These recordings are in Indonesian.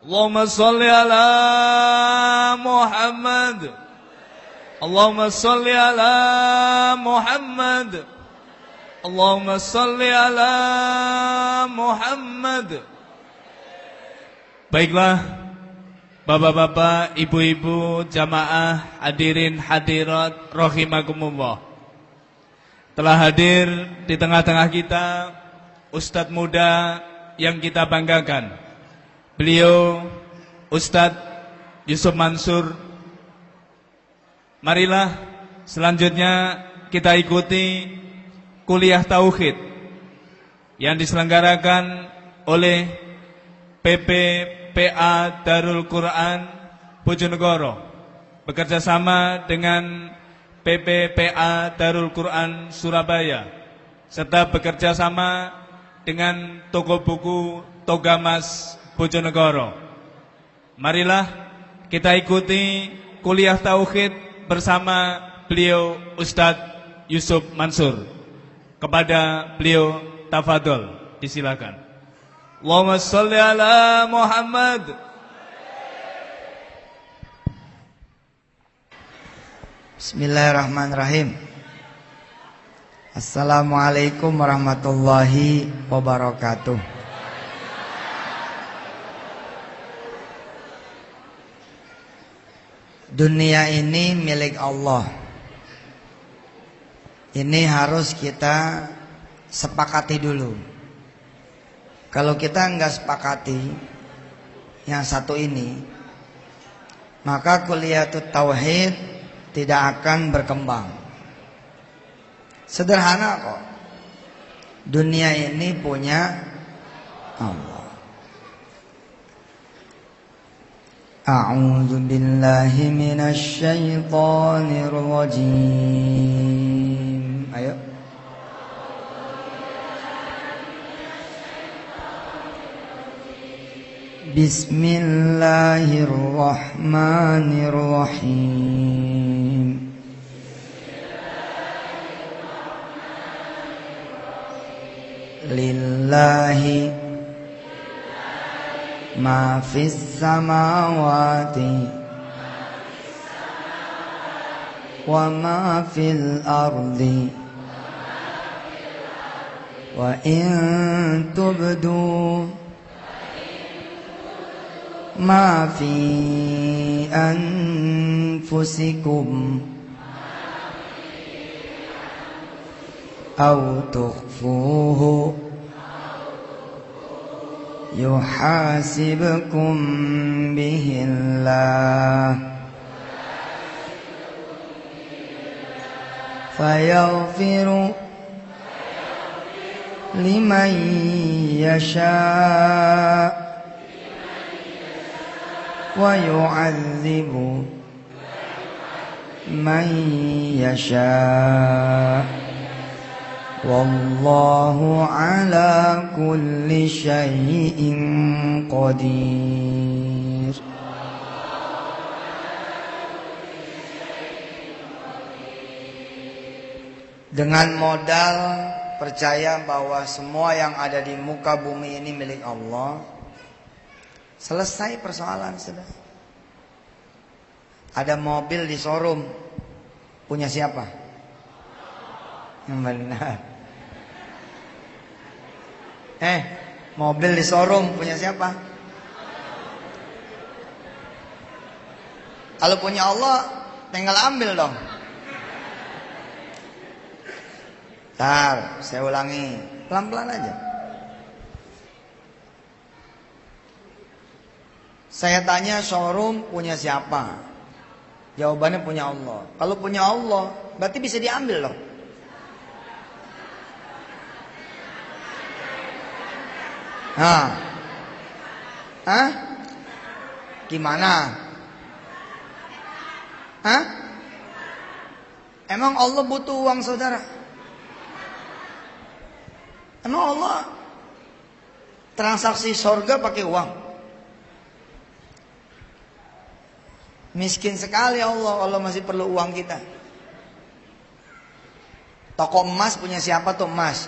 Allahumma salli ala Muhammad. Allahumma salli ala Muhammad. Allahumma salli ala Muhammad. Baiklah, bapak-bapak, ibu-ibu, jamaah, hadirin hadirat rahimakumullah. Telah hadir di tengah-tengah kita Ustadz muda yang kita banggakan. Beliau Ustadz Yusuf Mansur. Marilah selanjutnya kita ikuti kuliah tauhid yang diselenggarakan oleh PPPA Darul Quran Bojonegoro bekerjasama dengan PPPA Darul Quran Surabaya serta bekerjasama dengan toko buku Togamas Bojonegoro. Marilah kita ikuti kuliah tauhid bersama beliau Ustadz Yusuf Mansur. Kepada beliau tafadhol, disilakan. Allahumma sholli ala Muhammad. Bismillahirrahmanirrahim. Assalamualaikum warahmatullahi wabarakatuh. Dunia ini milik Allah. Ini harus kita sepakati dulu. Kalau kita enggak sepakati yang satu ini, maka kuliatul tauhid tidak akan berkembang. Sederhana kok. Dunia ini punya Allah. A'udzu billahi minasy syaithanir rajim. Ayo. Bismillahirrahmanirrahim. Lillahi ma fis samawati wa ma fil ardi wa in tubdu ma fi anfusikum aw tukhfuhu yuhasibkum bihillah fayaghfiru liman yasha' wa yu'adzibu man yasha'. Wallahu ala kulli syai'in qadir. Dengan modal percaya bahwa semua yang ada di muka bumi ini milik Allah, selesai persoalan sudah. Ada mobil di showroom, punya siapa? Yang benar. Mobil di showroom punya siapa? Kalau punya Allah, tinggal ambil dong. Ntar, saya ulangi, pelan-pelan aja. Saya tanya showroom punya siapa? Jawabannya punya Allah. Kalau punya Allah, berarti bisa diambil loh. Gimana? Emang Allah butuh uang saudara? Emang Allah transaksi surga pakai uang? Miskin sekali Allah, Allah masih perlu uang kita. Toko emas punya siapa tuh emas?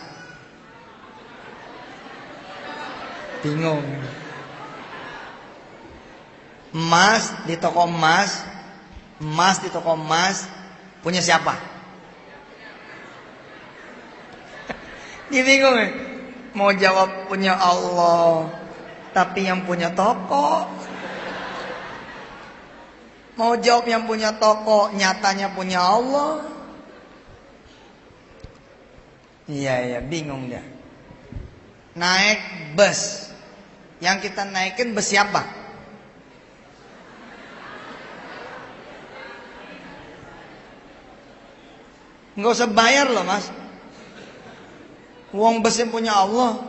Bingung. Emas di toko emas, emas di toko emas punya siapa? Dia bingung ya? Mau jawab punya Allah, tapi yang punya toko. Mau jawab yang punya toko, nyatanya punya Allah. Iya, bingung dia. Naik bus, yang kita naikin bus siapa? Nggak usah bayar loh mas. Uang bus yang punya Allah.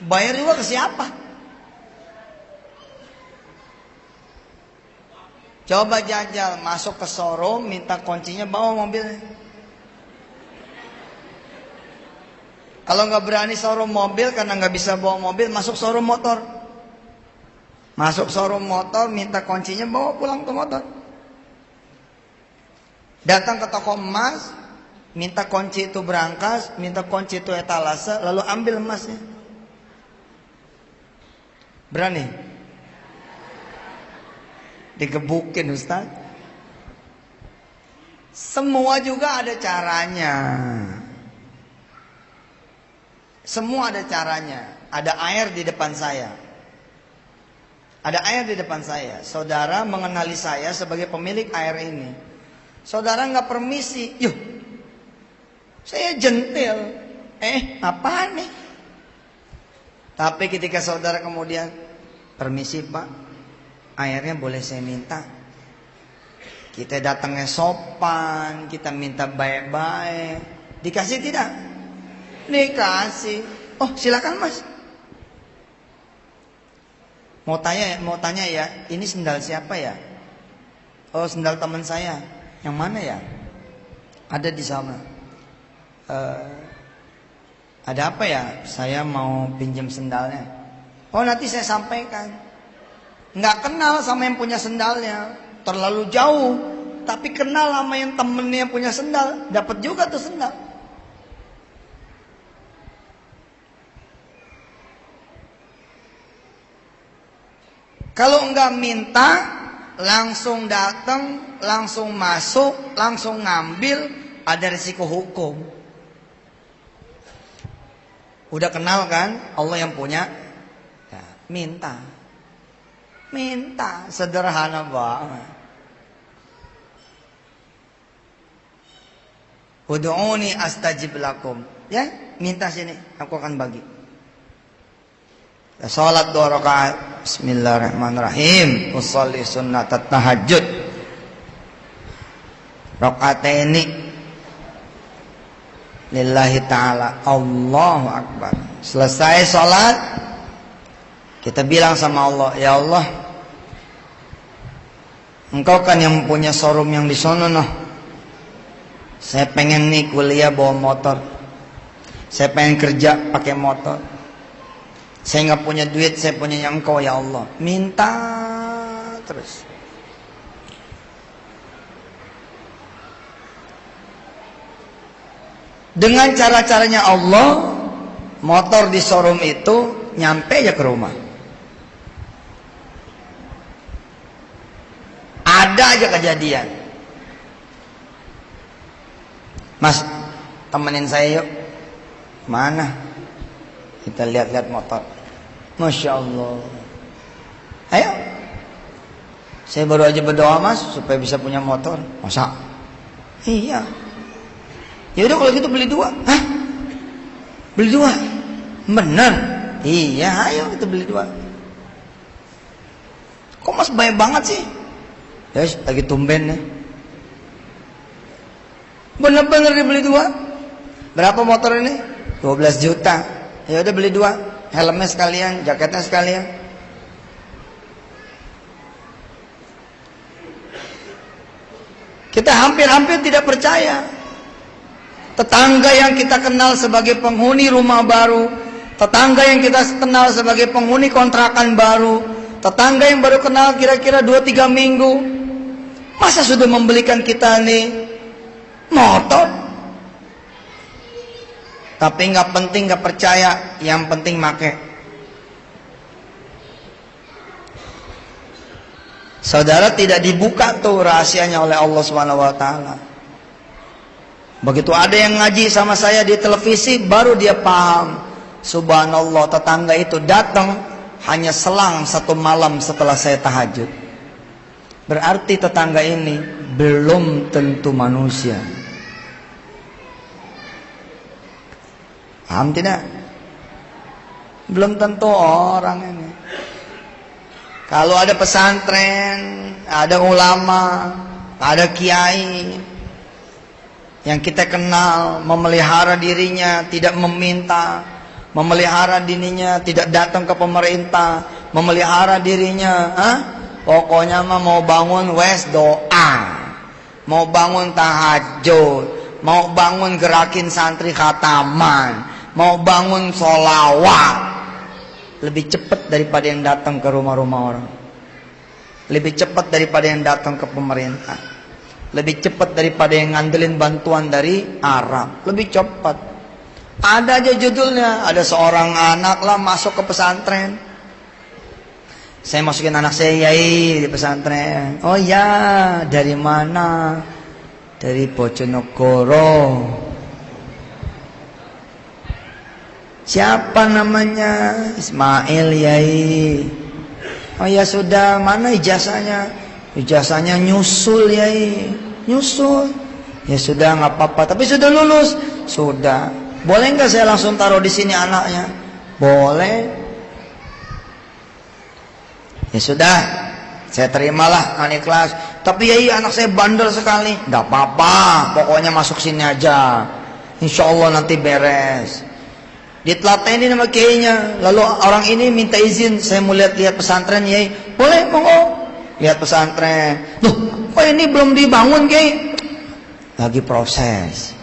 Bayar juga ke siapa? Coba jajal, masuk ke showroom, minta kuncinya, bawa mobilnya. Kalau nggak berani showroom mobil karena nggak bisa bawa mobil, masuk showroom motor. Masuk showroom motor, minta kuncinya, bawa pulang ke motor. Datang ke toko emas, minta kunci itu berangkas, minta kunci itu etalase, lalu ambil emasnya. Berani? Digebukin Ustaz. Semua juga ada caranya. Semua ada caranya. Ada air di depan saya. Ada air di depan saya. Saudara mengenali saya sebagai pemilik air ini. Saudara nggak permisi. Yuh, saya jentil. Apaan nih? Tapi ketika saudara kemudian, permisi Pak, airnya boleh saya minta? Kita datangnya sopan, kita minta baik-baik. Dikasih tidak? Dikasih. Oh silakan mas. Mau tanya ya, ini sendal siapa ya? Oh sendal teman saya. Yang mana ya? Ada di sana. Ada apa ya? Saya mau pinjam sendalnya. Oh nanti saya sampaikan. Nggak kenal sama yang punya sendalnya, terlalu jauh. Tapi kenal sama yang temennya yang punya sendal, dapat juga tuh sendal. Kalau enggak minta, langsung datang, langsung masuk, langsung ngambil, ada risiko hukum. Udah kenal kan Allah yang punya? Ya, minta. Minta, sederhana banget. Ud'uni astajib lakum. Ya, minta sini, aku akan bagi. Salat 2 rakaat. Bismillahirrahmanirrahim. Usolli sunnat tahajud. Rakaataini lillahi ta'ala. Allahu akbar. Selesai salat, kita bilang sama Allah, ya Allah, Engkau kan yang punya showroom yang di sono noh. Saya pengen nih kuliah bawa motor. Saya pengen kerja pakai motor. Saya nggak punya duit, saya punya yang Engkau ya Allah. Minta terus. Dengan cara-caranya Allah, motor di showroom itu nyampe aja ke rumah. Ada aja kejadian. Mas, temenin saya yuk. Mana? Kita lihat-lihat motor. Masya Allah. Ayo. Saya baru aja berdoa mas, supaya bisa punya motor. Masa? Iya. Ya udah kalau gitu beli 2. Hah? Beli 2? Bener? Iya, ayo kita beli 2. Kok mas baik banget sih? Ya, lagi tumben nih. Bener-bener dibeli 2. Berapa motor ini? 12 juta. Ya udah beli 2. Helmnya sekalian, jaketnya sekalian. Kita hampir-hampir tidak percaya. Tetangga yang kita kenal sebagai penghuni rumah baru, tetangga yang kita kenal sebagai penghuni kontrakan baru, tetangga yang baru kenal kira-kira 2-3 minggu, masa sudah membelikan kita nih motor? Tapi nggak penting, nggak percaya, yang penting make. Saudara, tidak dibuka tuh rahasianya oleh Allah Subhanahu wa taala. Begitu ada yang ngaji sama saya di televisi, baru dia paham. Subhanallah, tetangga itu datang hanya selang 1 malam setelah saya tahajud. Berarti tetangga ini belum tentu manusia. Paham tidak? Belum tentu orang ini. Kalau ada pesantren, ada ulama, ada kiai yang kita kenal, memelihara dirinya, tidak meminta, memelihara dirinya, tidak datang ke pemerintah, memelihara dirinya, pokoknya mah mau bangun wes doa, mau bangun tahajud, mau bangun gerakin santri khataman, mau bangun sholawat. Lebih cepat daripada yang datang ke rumah-rumah orang, lebih cepat daripada yang datang ke pemerintah, lebih cepat daripada yang ngandelin bantuan dari Arab, lebih cepat. Ada aja judulnya, ada seorang anak lah masuk ke pesantren. Saya masukin anak saya yai di pesantren. Oh ya, dari mana? Dari Bojonegoro. Siapa namanya? Ismail yai. Oh ya sudah, mana ijazahnya? Ijazahnya nyusul yai. Nyusul. Ya sudah, nggak apa-apa. Tapi sudah lulus. Sudah. Boleh nggak saya langsung taruh di sini anaknya? Boleh. Ya sudah, saya terimalah anak kelas. Tapi yai, anak saya bandel sekali. Nggak apa-apa. Pokoknya masuk sini aja. Insya Allah nanti beres. Ditelatenin sama kiainya. Lalu orang ini minta izin, saya mau lihat-lihat pesantren yai. Boleh, monggo. Lihat pesantren. Loh, kok ini belum dibangun kiai? Lagi proses.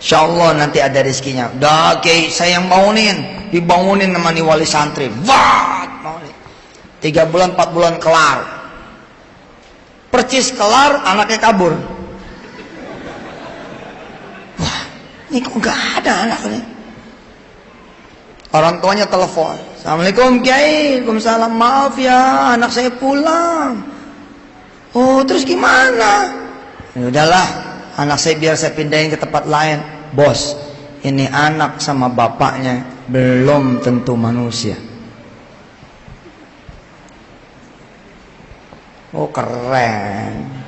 Insya Allah nanti ada rezekinya. Dah kiai, saya yang bangunin. Dibangunin sama nih wali santri. Wah, 3 bulan 4 bulan kelar. Percis kelar, anaknya kabur. Wah, ini kok gak ada anaknya. Orang tuanya telepon. Assalamualaikum kiai. Waalaikumsalam. Maaf ya, anak saya pulang. Oh, terus gimana? Ya udahlah, anak saya biar saya pindahin ke tempat lain. Bos, ini anak sama bapaknya belum tentu manusia. Oh, keren.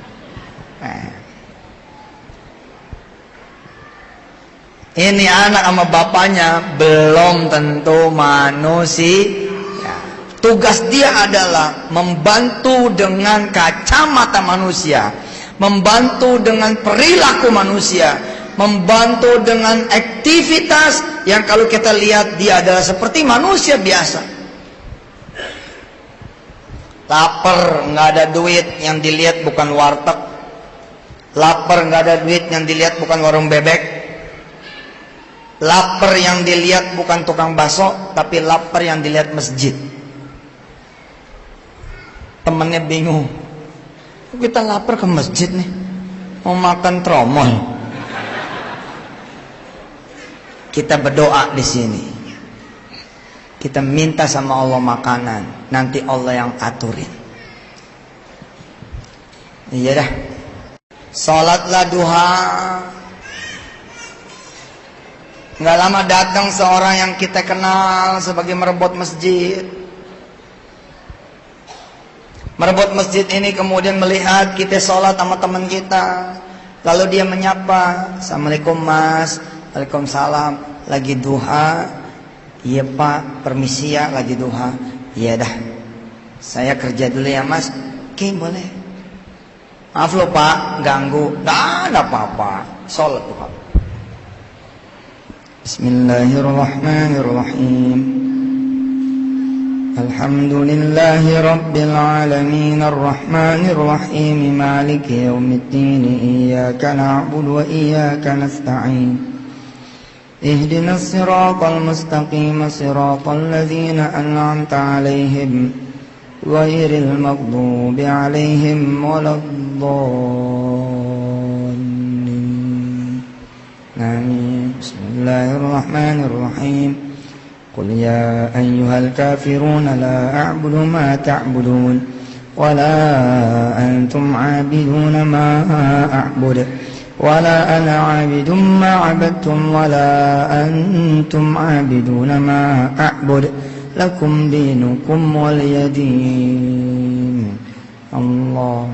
Ini anak sama bapaknya belum tentu manusia. Tugas dia adalah membantu dengan kacamata manusia, membantu dengan perilaku manusia, membantu dengan aktivitas yang kalau kita lihat dia adalah seperti manusia biasa. Lapar, nggak ada duit, yang dilihat bukan warteg. Lapar, nggak ada duit, yang dilihat bukan warung bebek. Lapar yang dilihat bukan tukang bakso, tapi lapar yang dilihat masjid. Temennya bingung, kita lapar ke masjid nih, mau makan tromol. Kita berdoa di sini, kita minta sama Allah makanan, nanti Allah yang aturin. Iya dah, sholatlah duha. Nggak lama datang seorang yang kita kenal sebagai merebut masjid. Merebut masjid ini kemudian melihat kita sholat sama teman kita. Lalu dia menyapa, Assalamualaikum mas. Waalaikumsalam. Lagi duha? Iya pak, permisi ya, lagi duha. Iya dah, saya kerja dulu ya mas. Oke, boleh. Maaf loh pak, ganggu. Nggak ada apa-apa. Sholat duha. Bismillahirrahmanirrahim. Alhamdulillahi rabbil alamin arrahmanir rahim maliki yaumiddin iyyaka na'budu wa iyyaka nasta'in ihdinas siratal mustaqim siratal ladzina an'amta 'alaihim ghairil maghdubi 'alaihim waladdallin. Amin. Bismillahirrahmanirrahim. Qul ya ayyuhal kafirun la a'budu ma ta'budun ولا أنتم عابدون ما أعبد ولا أنا عابد ما عبدتم ولا أنتم عابدون ما أعبد لكم دينكم ولي دين. Allah.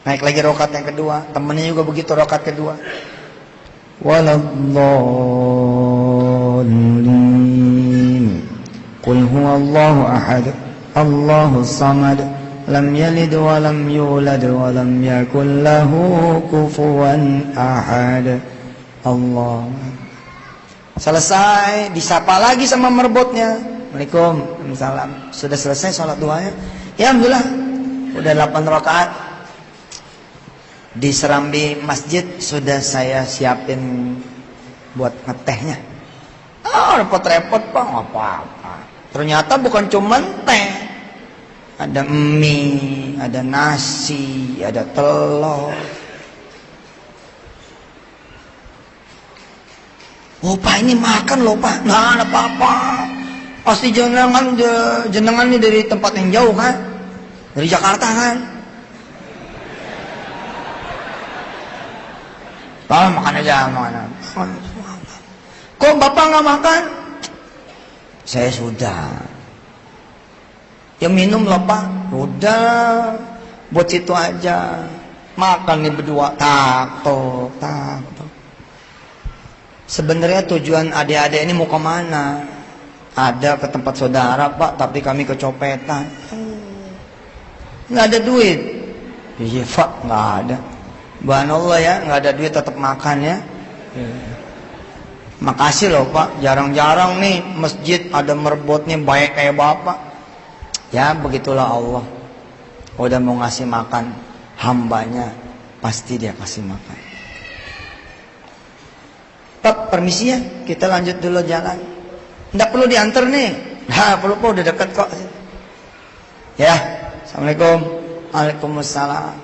Naik lagi rokat yang kedua, temennya juga begitu rokat kedua. Waladdallin. Qul huwallahu ahad, Allahus samad, lam yalid wa lam yulad wa lam yakul lahu kufuwan ahad. Allah. Selesai, disapa lagi sama merbotnya. Assalamualaikum, salam. Sudah selesai sholat duanya? Ya alhamdulillah, udah 8 rakaat. Di serambi masjid sudah saya siapin buat ngetehnya. Repot-repot Pak, nggak apa-apa. Ternyata bukan cuman teh, ada mie, ada nasi, ada telur. Oh Pak, ini makan loh Pak. Nggak ada apa-apa. Pasti jenengan ini dari tempat yang jauh kan, dari Jakarta kan. Pak, makan aja, makan. Kok Bapak nggak makan? Saya sudah. Ya minum loh Pak. Udah, buat situ aja. Makan nih berdua, tak. Sebenarnya tujuan adik-adik ini mau kemana? Ada ke tempat saudara Pak, tapi kami kecopetan. Nggak ada duit. Iya Pak, nggak ada. Subhanallah ya, nggak ada duit tetap makan ya. Makasih loh Pak, jarang-jarang nih masjid ada merbotnya baik kayak Bapak. Ya begitulah Allah. Udah mau ngasih makan hambanya, pasti dia kasih makan. Pak, permisi ya, kita lanjut dulu jalan. Nggak perlu diantar nih. Nah, perlu Pak, udah deket kok. Ya, Assalamualaikum. Waalaikumsalam.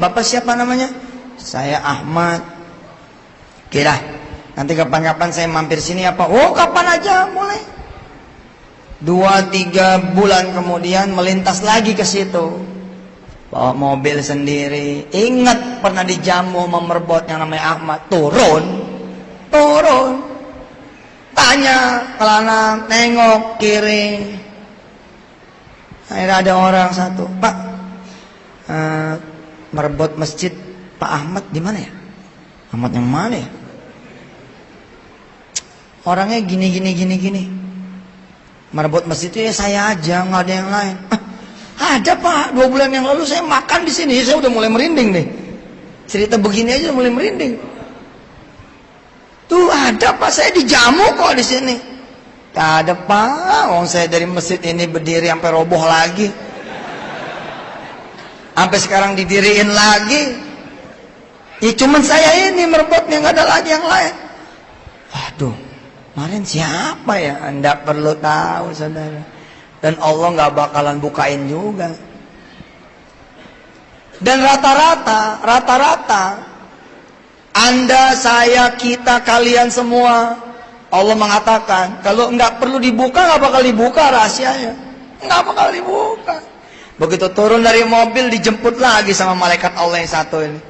Bapak siapa namanya? Saya Ahmad. Kira nanti kapan-kapan saya mampir sini apa? Oh kapan aja boleh. 2-3 bulan kemudian melintas lagi ke situ, bawa mobil sendiri. Ingat pernah dijamu memerbot yang namanya Ahmad. Turun. Tanya ke kanan, nengok kiri. Akhirnya ada orang satu, Pak, merebut masjid Pak Ahmad di mana ya? Ahmad yang mana ya? Orangnya gini. Merebut masjid itu ya saya aja, nggak ada yang lain. Ada Pak, 2 bulan yang lalu saya makan di sini, saya udah mulai merinding nih. Cerita begini aja udah mulai merinding. Tuh ada Pak, saya dijamu kok di sini. Tak ada Pak, wong saya dari masjid ini berdiri sampai roboh lagi. Sampai sekarang didiriin lagi. Ya cuman saya ini merebutnya, nggak ada lagi yang lain. Waduh, kemarin siapa ya? Anda perlu tahu saudara. Dan Allah nggak bakalan bukain juga. Dan rata-rata Anda, saya, kita, kalian semua, Allah mengatakan kalau nggak perlu dibuka, nggak bakal dibuka rahasianya, nggak bakal dibuka. Begitu turun dari mobil dijemput lagi sama malaikat Allah yang satu ini.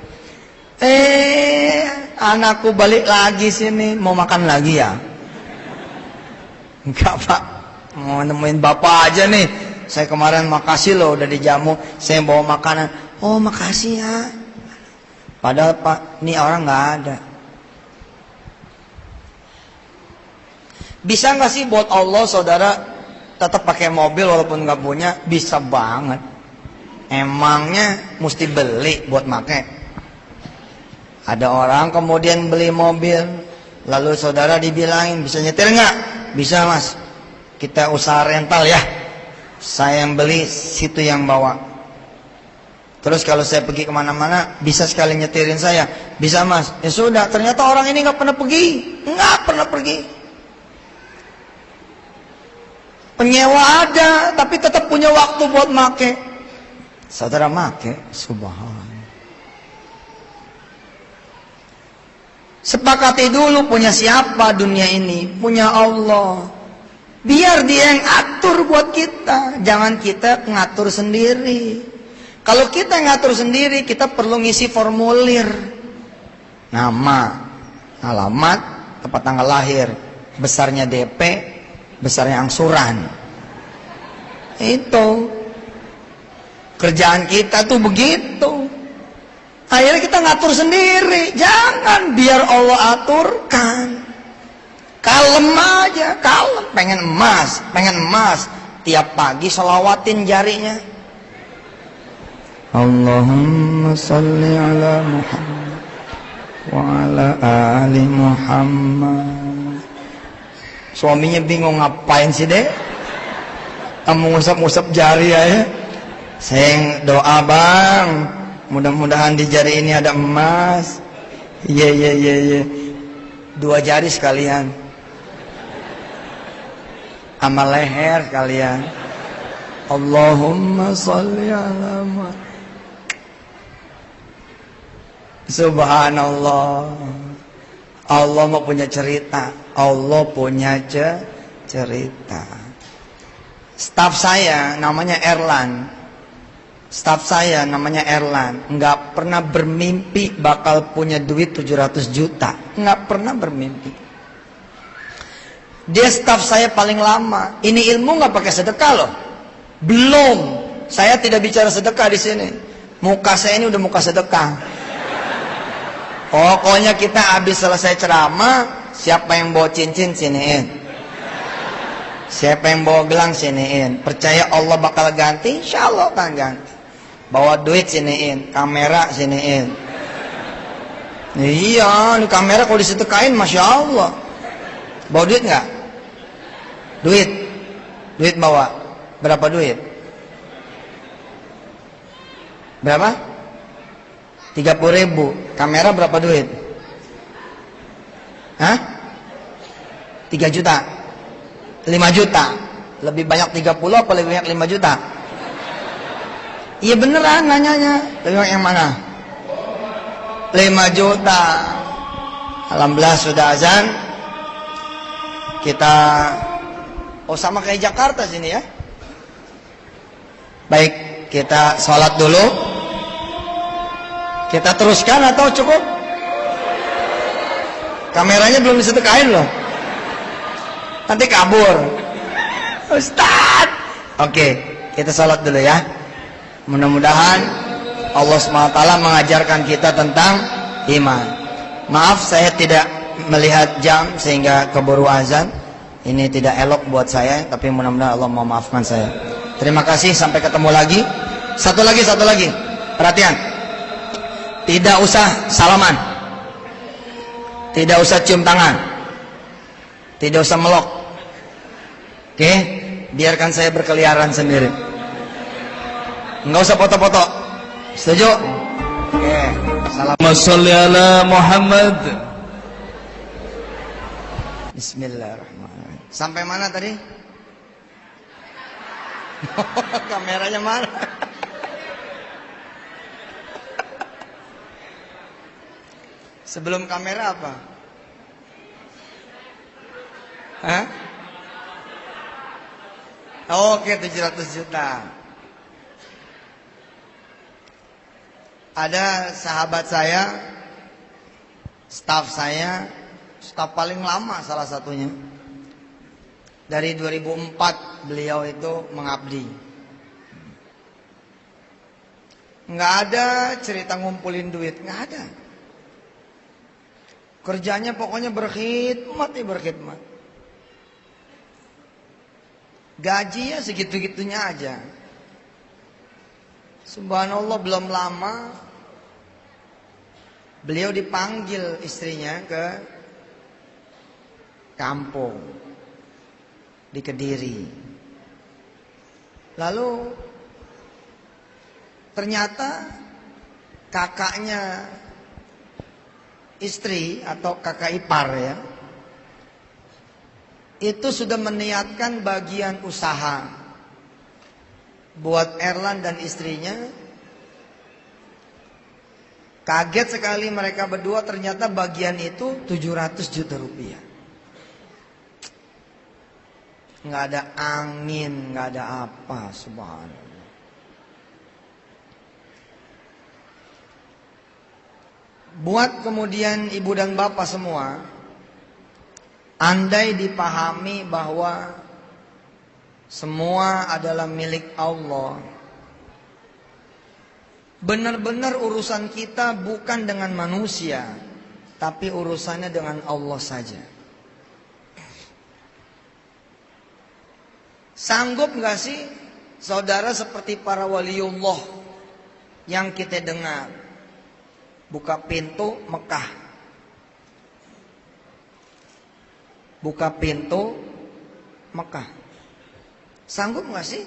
Anakku balik lagi sini, mau makan lagi ya? Enggak Pak, mau nemuin Bapak aja nih. Saya kemarin makasih loh udah dijamu, saya bawa makanan. Oh makasih ya. Padahal Pak, ini orang nggak ada. Bisa nggak sih buat Allah saudara tetap pakai mobil walaupun nggak punya? Bisa banget. Emangnya mesti beli buat pakai? Ada orang kemudian beli mobil, lalu saudara dibilangin bisa nyetir nggak? Bisa Mas. Kita usaha rental ya. Saya yang beli, situ yang bawa. Terus kalau saya pergi kemana-mana, bisa sekali nyetirin saya. Bisa Mas. Ya sudah, ternyata orang ini nggak pernah pergi. Nggak pernah pergi. Penyewa ada, tapi tetap punya waktu buat make. Saudara make, subhanallah. Sepakati dulu punya siapa dunia ini? Punya Allah. Biar dia yang atur buat kita, jangan kita ngatur sendiri. Kalau kita ngatur sendiri, kita perlu ngisi formulir. Nama, alamat, tempat tanggal lahir, besarnya DP, besarnya angsuran. Itu kerjaan kita tuh begitu. Akhirnya kita ngatur sendiri. Jangan, biar Allah aturkan. Kalem aja, kalem. Pengen emas. Tiap pagi selawatin jarinya. Allahumma salli ala Muhammad wa ala ali Muhammad. Suaminya bingung, ngapain sih dek? Kamu ngusap-ngusap jari ya. Saya doa bang, mudah-mudahan di jari ini ada emas. Iya. 2 jari sekalian, sama leher kalian. Allahumma sholli ala Muhammad. Subhanallah. Allah mau punya cerita. Allah punya cerita. Staf saya namanya Erlan. Nggak pernah bermimpi bakal punya duit 700 juta. Nggak pernah bermimpi. Dia staf saya paling lama. Ini ilmu nggak pakai sedekah loh. Belum. Saya tidak bicara sedekah di sini. Muka saya ini udah muka sedekah. Pokoknya kita habis selesai ceramah, siapa yang bawa cincin siniin. Siapa yang bawa gelang siniin. Percaya Allah bakal ganti, insya Allah akan ganti. Bawa duit siniin, kamera siniin. Iya, ini kamera kalau disedekain, masya Allah. Bawa duit nggak? Duit bawa. Berapa duit? Berapa? 30.000. Kamera berapa duit? Hah? 3 juta. 5 juta. Lebih banyak 30 apa lebih banyak 5 juta? Iya beneran nanyanya. Lebih banyak yang mana? 5 juta. Alhamdulillah sudah azan. Kita sama kayak Jakarta sini ya. Baik, kita sholat dulu. Kita teruskan atau cukup? Kameranya belum disedekain loh. Nanti kabur. Ustaz. Oke, kita sholat dulu ya. Mudah-mudahan Allah SWT mengajarkan kita tentang iman. Maaf saya tidak melihat jam sehingga keburu azan. Ini tidak elok buat saya, tapi mudah-mudahan Allah mau maafkan saya. Terima kasih, sampai ketemu lagi. Satu lagi. Perhatian. Tidak usah salaman. Tidak usah cium tangan. Tidak usah melok. Oke, biarkan saya berkeliaran sendiri. Enggak usah foto-foto. Setuju? Oke, salam. Sholli ala Muhammad. Bismillahirrahmanirrahim. Sampai mana tadi? Kameranya mana? Sebelum kamera apa? Hah? Oke, 700 juta. Ada sahabat saya, staf paling lama salah satunya. Dari 2004 beliau itu mengabdi. Nggak ada cerita ngumpulin duit, nggak ada. Kerjanya pokoknya berkhidmat. Gajinya segitu-gitunya aja. Subhanallah, belum lama beliau dipanggil istrinya ke kampung di Kediri. Lalu ternyata kakaknya istri atau kakak ipar ya, itu sudah meniatkan bagian usaha buat Erlan dan istrinya. Kaget sekali mereka berdua, ternyata bagian itu 700 juta rupiah. nggak ada angin, nggak ada apa, subhanallah. Buat kemudian ibu dan bapak semua, andai dipahami bahwa semua adalah milik Allah, benar-benar urusan kita bukan dengan manusia, tapi urusannya dengan Allah saja. Sanggup gak sih saudara seperti para waliullah yang kita dengar, buka pintu Mekah, buka pintu Mekah, sanggup gak sih?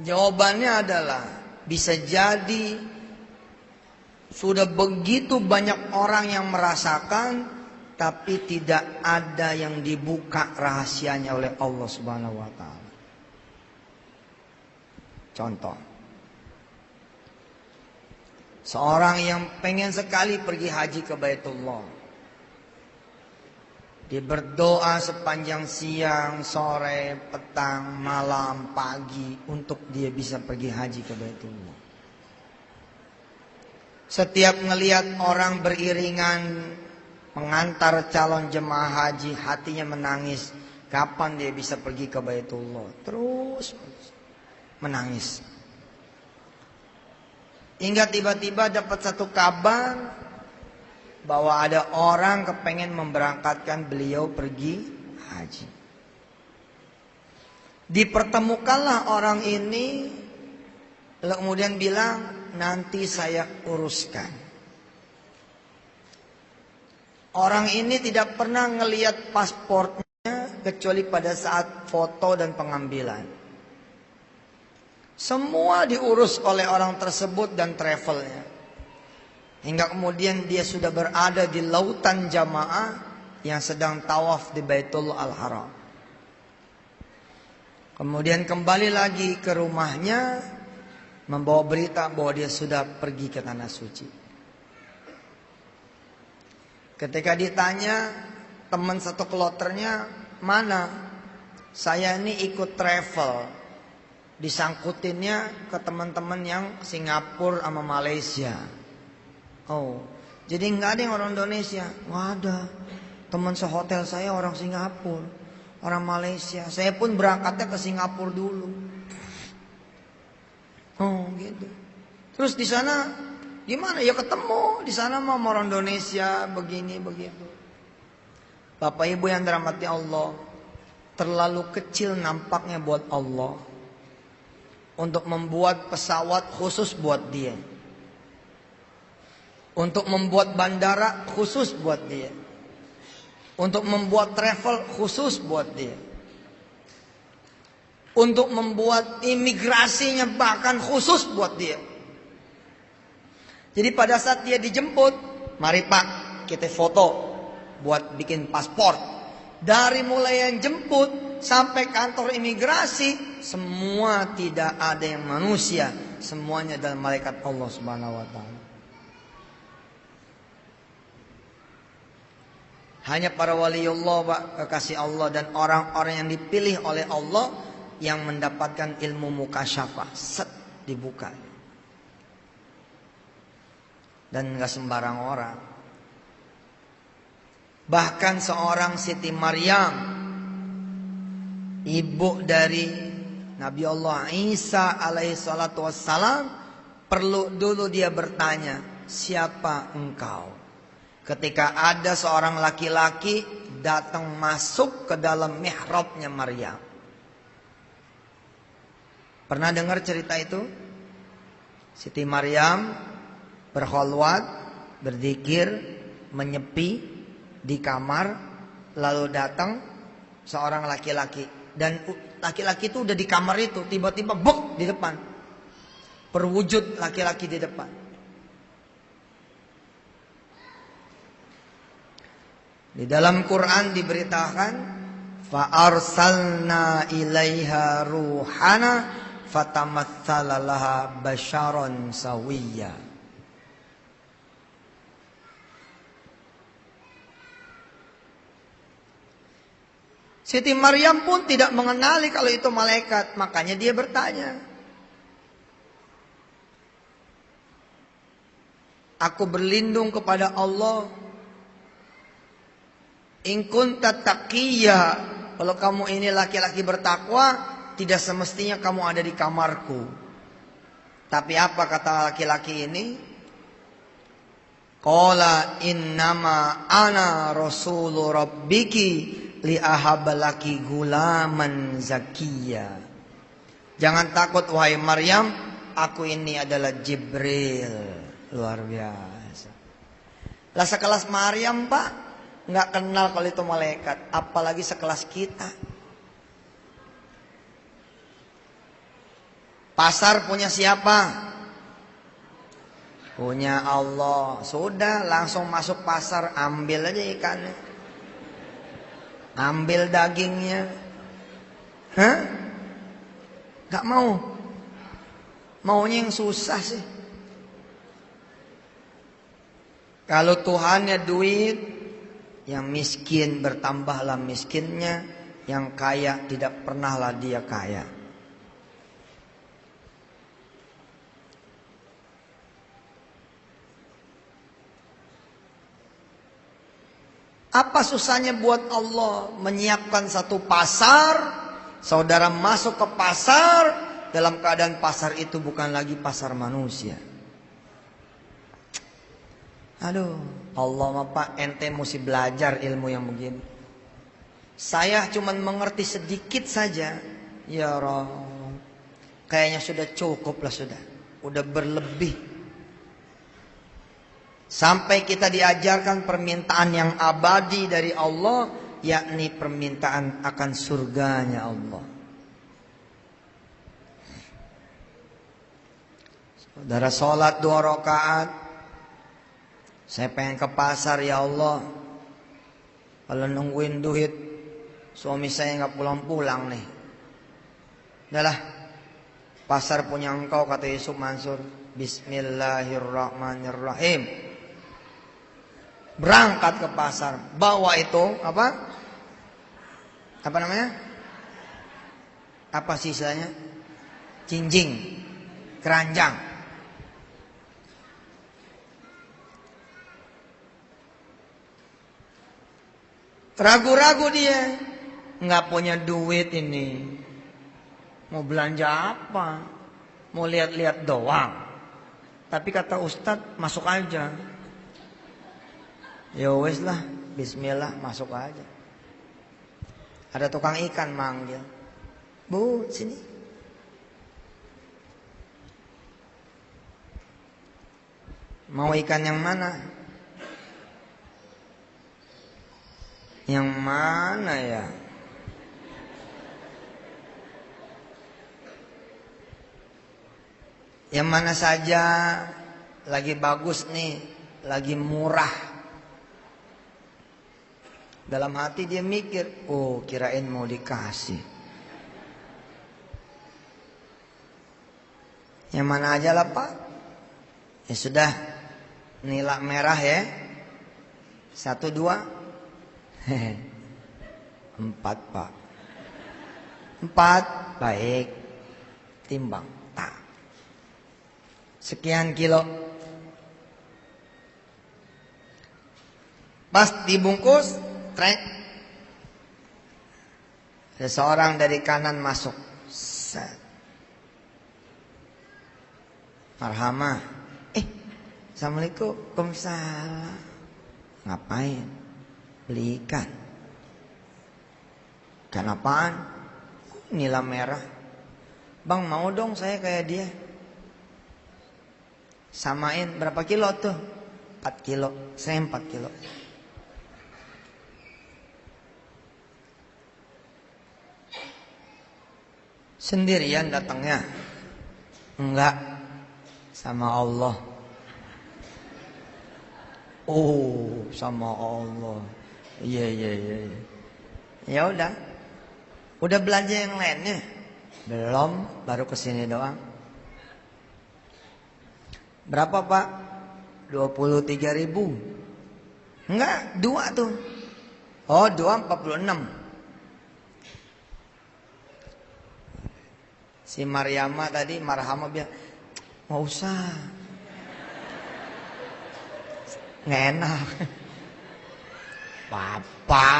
Jawabannya adalah bisa jadi sudah begitu banyak orang yang merasakan, tapi tidak ada yang dibuka rahasianya oleh Allah Subhanahu wa taala. Contoh, seorang yang pengen sekali pergi haji ke Baitullah, dia berdoa sepanjang siang, sore, petang, malam, pagi untuk dia bisa pergi haji ke Baitullah. Setiap ngelihat orang beriringan mengantar calon jemaah haji, hatinya menangis. Kapan dia bisa pergi ke Baitullah? Terus menangis. Hingga tiba-tiba dapat satu kabar bahwa ada orang kepengen memberangkatkan beliau pergi haji. Dipertemukanlah orang ini, lalu kemudian bilang, nanti saya uruskan. Orang ini tidak pernah ngelihat pasportnya kecuali pada saat foto dan pengambilan. Semua diurus oleh orang tersebut dan travelnya. Hingga kemudian dia sudah berada di lautan jamaah yang sedang tawaf di Baitul Al-Haram. Kemudian kembali lagi ke rumahnya, membawa berita bahwa dia sudah pergi ke tanah suci. Ketika ditanya teman satu kloternya, mana? Saya ini ikut travel. Disangkutinnya ke teman-teman yang Singapura sama Malaysia. Oh, jadi nggak ada yang orang Indonesia. Nggak ada. Teman sehotel saya orang Singapura, orang Malaysia. Saya pun berangkatnya ke Singapura dulu. Oh, gitu. Terus di sana gimana? Ya ketemu di sana sama orang Indonesia begini begitu. Bapak Ibu yang dirahmati Allah, terlalu kecil nampaknya buat Allah untuk membuat pesawat khusus buat dia, untuk membuat bandara khusus buat dia, untuk membuat travel khusus buat dia, untuk membuat imigrasinya bahkan khusus buat dia. Jadi pada saat dia dijemput, mari Pak, kita foto buat bikin paspor. Dari mulai yang jemput sampai kantor imigrasi, semua tidak ada yang manusia, semuanya adalah malaikat Allah Subhanahu wa taala. Hanya para waliullah, Pak, kekasih Allah dan orang-orang yang dipilih oleh Allah yang mendapatkan ilmu mukasyafah, set dibuka. Dan gak sembarang orang. Bahkan seorang Siti Maryam, ibu dari Nabi Allah Isa alaihi salatu wassalam, perlu dulu dia bertanya, siapa engkau? Ketika ada seorang laki-laki datang masuk ke dalam mihrabnya Maryam. Pernah dengar cerita itu? Siti Maryam berkholwat, berzikir, menyepi di kamar, lalu datang seorang laki-laki, dan laki-laki itu udah di kamar itu, tiba-tiba buk di depan, berwujud laki-laki di depan. Di dalam Quran diberitakan, fa arsalna ilaiha ruhana fatamatsala laha basyaron sawiyya. Siti Maryam pun tidak mengenali kalau itu malaikat. Makanya dia bertanya. Aku berlindung kepada Allah. In kunta taqiyya. Kalau kamu ini laki-laki bertakwa, tidak semestinya kamu ada di kamarku. Tapi apa kata laki-laki ini? Qala innama ana rasulu rabbiki li ahabalaki gulaman zakiyya. Jangan takut wahai Maryam, aku ini adalah Jibril. Luar biasa. Lah sekelas Maryam, Pak, nggak kenal kalau itu malaikat, apalagi sekelas kita. Pasar punya siapa? Punya Allah. Sudah, langsung masuk pasar, ambil aja ikannya. Ambil dagingnya. Hah? Gak mau. Maunya yang susah sih. Kalau Tuhannya duit, yang miskin bertambahlah miskinnya, yang kaya tidak pernahlah dia kaya. Apa susahnya buat Allah menyiapkan satu pasar, saudara masuk ke pasar, dalam keadaan pasar itu bukan lagi pasar manusia. Aduh, Allah mah Pak, ente mesti belajar ilmu yang begini. Saya cuma mengerti sedikit saja. Ya Rabb, kayaknya sudah cukup lah sudah. Udah berlebih. Sampai kita diajarkan permintaan yang abadi dari Allah, yakni permintaan akan surganya Allah. Saudara sholat 2 rakaat. Saya pengen ke pasar ya Allah. Kalau nungguin duit, suami saya nggak pulang-pulang nih. Udahlah, pasar punya engkau kata Yusuf Mansur. Bismillahirrahmanirrahim. Berangkat ke pasar, bawa itu apa? Apa namanya? Apa sih istilahnya? Cinjing, keranjang. Ragu-ragu dia, nggak punya duit ini. Mau belanja apa? Mau lihat-lihat doang. Tapi kata Ustadz, masuk aja. Ya wes lah, bismillah, masuk aja. Ada tukang ikan manggil. Bu, sini. Mau ikan yang mana? Yang mana ya? Yang mana saja lagi bagus nih, lagi murah. Dalam hati dia mikir, oh kirain mau dikasih. Yang mana aja lah Pak. Ya sudah, nilai merah ya. 1, 2. 4 Pak. 4 baik. Timbang tak. Sekian kilo. Pas dibungkus, trek. Seseorang dari kanan masuk. Set. Marhamah. Assalamualaikum. Waalaikumsalam. Ngapain? Beli ikan. Ikan apaan? Nila merah. Bang mau dong saya kayak dia. Samain berapa kilo tuh? 4 kilo. Saya 4 kilo. Sendirian datangnya? Enggak. Sama Allah. Oh, sama Allah. Iya. Ya udah. Udah belanja yang lainnya? Belum, baru kesini doang. Berapa Pak? 23.000. Enggak, 2 tuh. Oh, 2 46. Si Maryama tadi marhamah bilang, nggak usah, nggak enak. Papa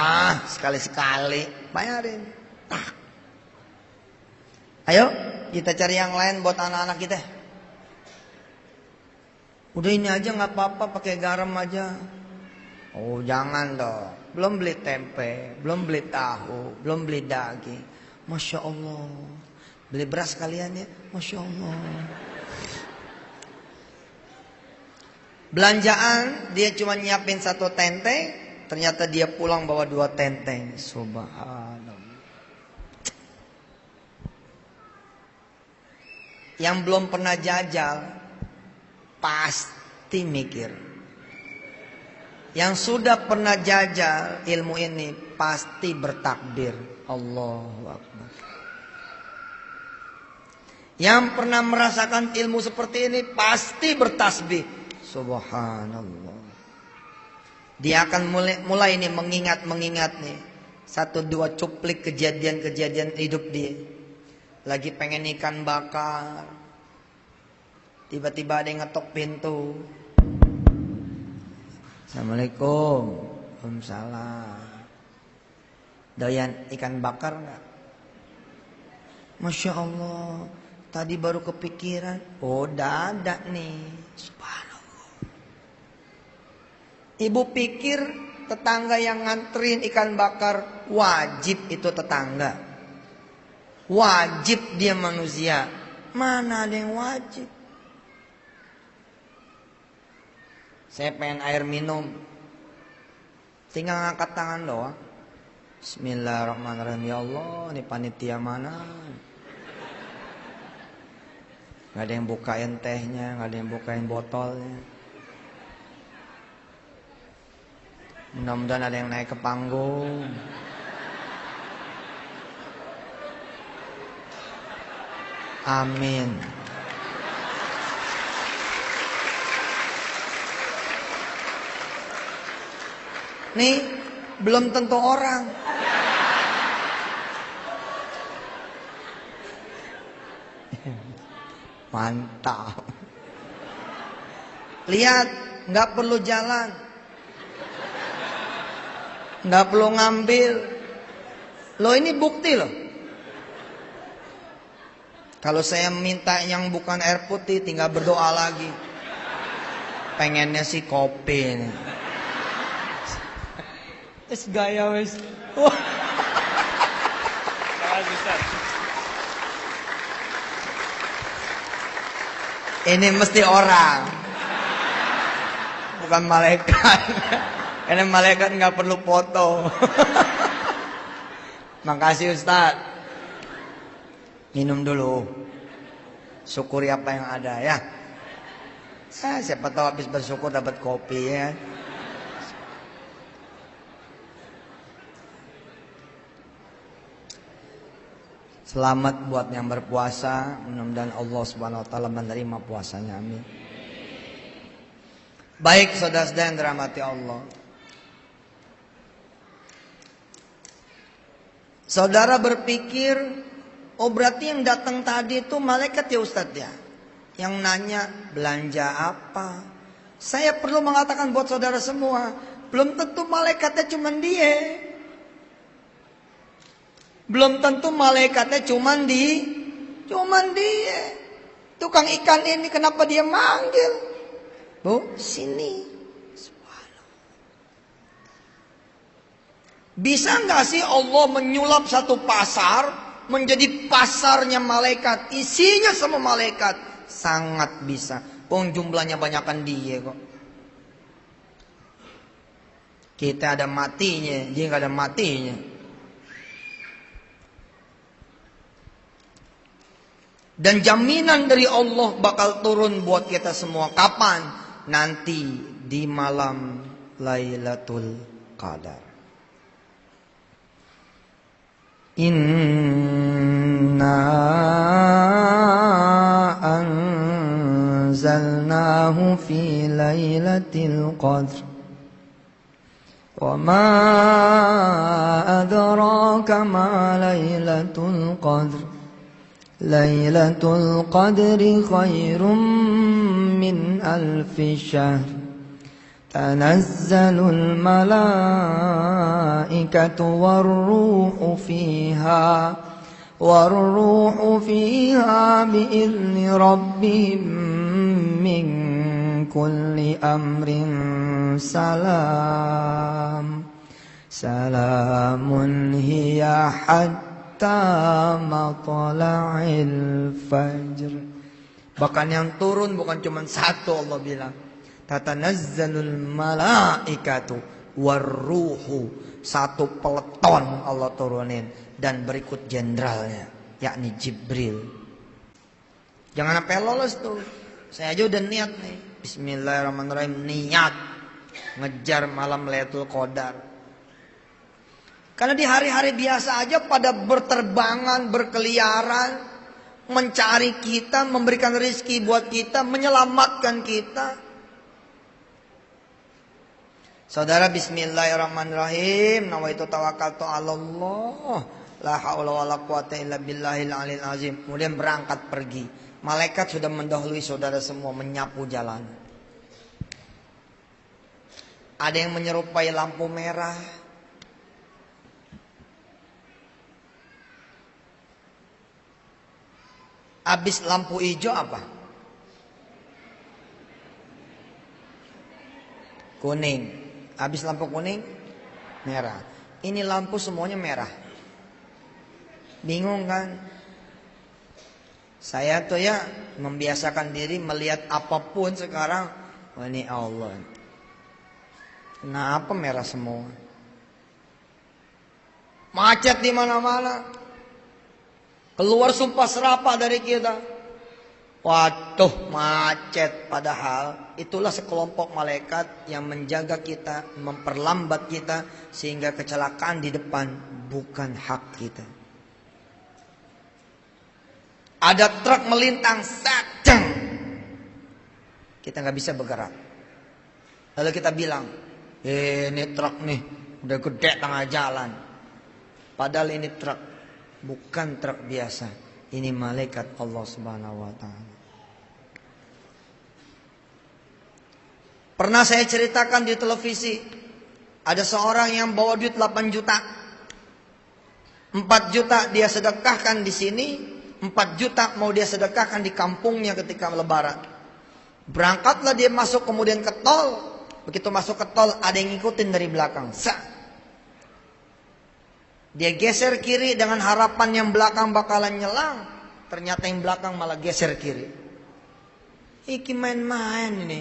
sekali-sekali bayarin. Ayo kita cari yang lain buat anak-anak kita. Udah ini aja nggak apa-apa, pakai garam aja. Oh jangan dong. Belum beli tempe, belum beli tahu, belum beli daging. Masya Allah. Beli beras kalian ya, Masya Allah. Belanjaan dia cuma nyiapin 1 tenteng, ternyata dia pulang bawa 2 tenteng. Subhanallah. Yang belum pernah jajal pasti mikir. Yang sudah pernah jajal ilmu ini pasti bertakbir, Allahu Akbar. Yang pernah merasakan ilmu seperti ini pasti bertasbih, Subhanallah. Dia akan mulai nih mengingat nih 1-2 cuplik kejadian-kejadian hidup dia. Lagi pengen ikan bakar, tiba-tiba ada yang ngetok pintu. Assalamualaikum. Waalaikumsalam. Doyan ikan bakar enggak? Masya Allah, tadi baru kepikiran. Oh dadak nih. Subhanallah. Ibu pikir tetangga yang nganterin ikan bakar wajib itu tetangga. Wajib dia manusia. Mana ada yang wajib? Saya pengen air minum, tinggal ngangkat tangan doang. Bismillahirrahmanirrahim. Ya Allah, ini panitia mana? Gak ada yang bukain tehnya, gak ada yang bukain botolnya. Mudah-mudahan ada yang naik ke panggung. Amin. Nih, belum tentu orang. Mantap. Lihat, nggak perlu jalan, nggak perlu ngambil. Loh ini bukti loh. Kalau saya minta yang bukan air putih, tinggal berdoa lagi. Pengennya sih kopi nih. Es gaya wes. Ini mesti orang, bukan malaikat. Karena malaikat nggak perlu foto. Makasih Ustadz. Minum dulu. Syukuri apa yang ada ya. Siapa tahu habis bersyukur dapat kopi ya. Selamat buat yang berpuasa. Mudah-mudahan Allah Subhanahu wa taala menerima puasanya. Amin. Baik saudara-saudara yang dirahmati Allah. Saudara berpikir, oh berarti yang datang tadi itu malaikat ya Ustadz ya? Yang nanya belanja apa? Saya perlu mengatakan buat saudara semua, belum tentu malaikatnya cuma dia. Belum tentu malaikatnya cuma dia. Tukang ikan ini kenapa dia manggil? Bu, sini. Bisa nggak sih Allah menyulap satu pasar menjadi pasarnya malaikat, isinya sama malaikat? Sangat bisa. Jumlahnya banyakan dia kok. Kita ada matinya, dia nggak ada matinya. Dan jaminan dari Allah bakal turun buat kita semua. Kapan? Nanti di malam Lailatul Qadar. Inna anzalnahu fi lailatul qadr wa ma adraka ma lailatul qadr Lailatul Qadri khairum min alfi syahr. Tanazzalul malaikatu warruhu fiha biizni rabbihim min kulli amrin salam. Salamun hiya hatta matla'il fajr. Bahkan yang turun bukan cuma satu, Allah bilang tatanazzalul malaikatu warruhu, satu peleton Allah turunin, dan berikut jenderalnya yakni Jibril. Jangan sampai lolos tuh. Saya aja udah niat nih, bismillahirrahmanirrahim, niat ngejar malam Lailatul Qadar. Karena di hari-hari biasa aja pada berterbangan, berkeliaran, mencari kita, memberikan rezeki buat kita, menyelamatkan kita. Saudara, bismillahirrahmanirrahim. Nawaitu tawakkaltu 'alallah, la haula wala quwata illa billahil aliyil azim. Kemudian berangkat pergi. Malaikat sudah mendahului saudara semua, menyapu jalan. Ada yang menyerupai lampu merah. Habis lampu hijau apa? Kuning. Habis lampu kuning, merah. Ini lampu semuanya merah. Bingung kan? Saya tuh ya membiasakan diri melihat apapun sekarang, oh ini Allah. Kenapa merah semua? Macet di mana-mana. Keluar sumpah serapah dari kita. Waduh, macet. Padahal itulah sekelompok malaikat yang menjaga kita, memperlambat kita, sehingga kecelakaan di depan bukan hak kita. Ada truk melintang, sadang, kita nggak bisa bergerak. Lalu kita bilang, ini truk nih udah gede tengah jalan. Padahal ini truk, bukan truk biasa. Ini malaikat Allah Subhanahu wa taala. Pernah saya ceritakan di televisi, ada seorang yang bawa duit 8 juta. 4 juta dia sedekahkan di sini, 4 juta mau dia sedekahkan di kampungnya ketika lebaran. Berangkatlah dia masuk kemudian ke tol. Begitu masuk ke tol, ada yang ngikutin dari belakang. Dia geser kiri dengan harapan yang belakang bakalan nyelang. Ternyata yang belakang malah geser kiri. Iki main-main ini.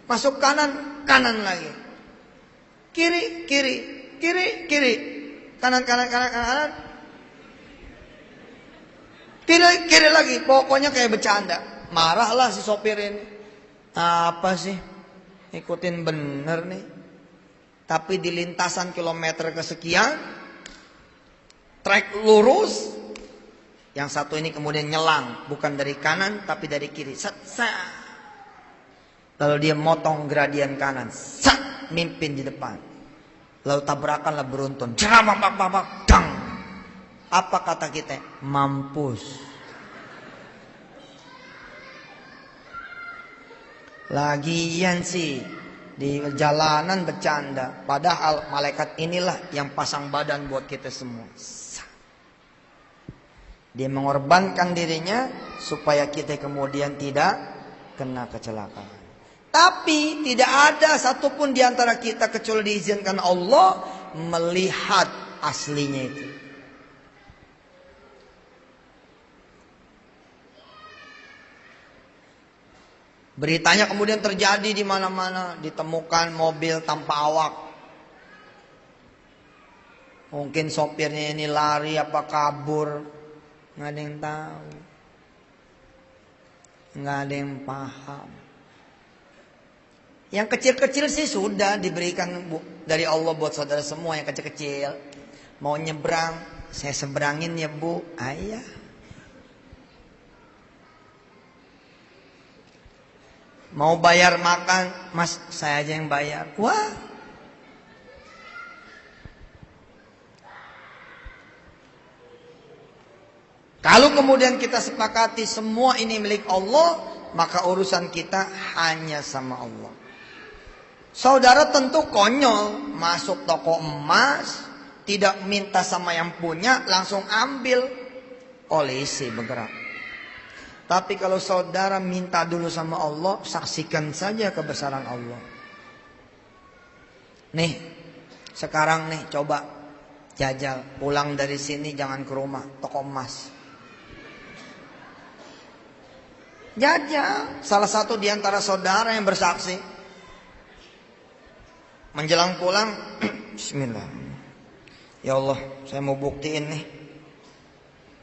Masuk kanan, kanan lagi. Kiri, kiri, kiri, kiri. Kanan, kanan, kanan, kanan. Kiri, kiri lagi. Pokoknya kayak bercanda. Marahlah si sopir ini. Apa sih? Ikutin bener nih. Tapi di lintasan kilometer kesekian, trek lurus, yang satu ini kemudian nyelang, bukan dari kanan tapi dari kiri. Lalu dia motong gradien kanan, mimpin di depan. Lalu tabrakanlah beruntun, dang. Apa kata kita? Mampus. Lagian sih di jalanan bercanda, padahal malaikat inilah yang pasang badan buat kita semua. Dia mengorbankan dirinya supaya kita kemudian tidak kena kecelakaan. Tapi tidak ada satupun di antara kita kecuali diizinkan Allah melihat aslinya itu. Beritanya kemudian terjadi di mana-mana, ditemukan mobil tanpa awak. Mungkin sopirnya ini lari apa kabur, nggak ada yang tahu, nggak ada yang paham. Yang kecil-kecil sih sudah diberikan dari Allah buat saudara semua yang kecil-kecil. Mau nyebrang, saya seberangin ya Bu, ayah. Mau bayar makan, Mas saya aja yang bayar. Wah. Kalau kemudian kita sepakati semua ini milik Allah, maka urusan kita hanya sama Allah. Saudara tentu konyol masuk toko emas, tidak minta sama yang punya, langsung ambil. Polisi bergerak. Tapi kalau saudara minta dulu sama Allah, saksikan saja kebesaran Allah. Nih, sekarang nih coba jajal, pulang dari sini jangan ke rumah, toko emas. Jajal, salah satu di antara saudara yang bersaksi. Menjelang pulang, bismillah. Ya Allah, saya mau buktiin nih.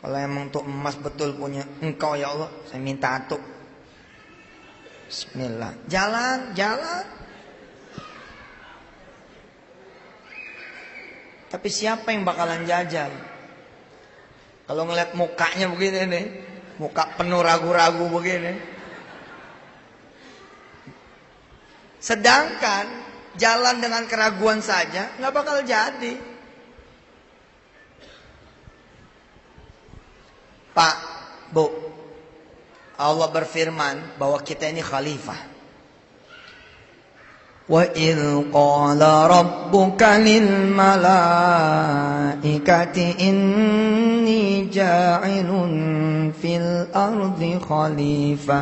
Kalau emang tuh emas betul punya Engkau ya Allah, saya minta tuh. Bismillah. Jalan. Tapi siapa yang bakalan jajal? Kalau ngeliat mukanya begini nih, muka penuh ragu-ragu begini. Sedangkan jalan dengan keraguan saja nggak bakal jadi. Pak, Bu, Allah berfirman bahwa kita ini khalifah. وَإِذْ قَالَ رَبُّكَ لِلْمَلَائِكَةِ إِنِّي جَاعِلٌ فِي الْأَرْضِ خَلِيفَةً.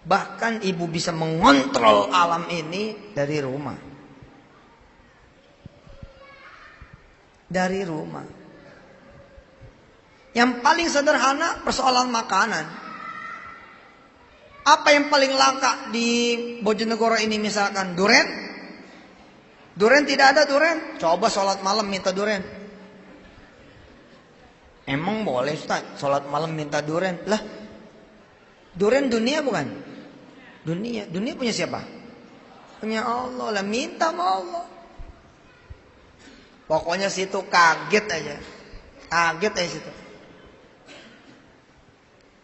Bahkan ibu bisa mengontrol alam ini dari rumah. Dari rumah. Yang paling sederhana persoalan makanan. Apa yang paling langka di Bojonegoro ini misalkan? Duren? Duren tidak ada duren. Coba sholat malam minta duren. Emang boleh Ustaz sholat malam minta duren? Lah, duren dunia bukan? Dunia punya siapa? Punya Allah lah, minta sama Allah. Pokoknya situ kaget aja situ.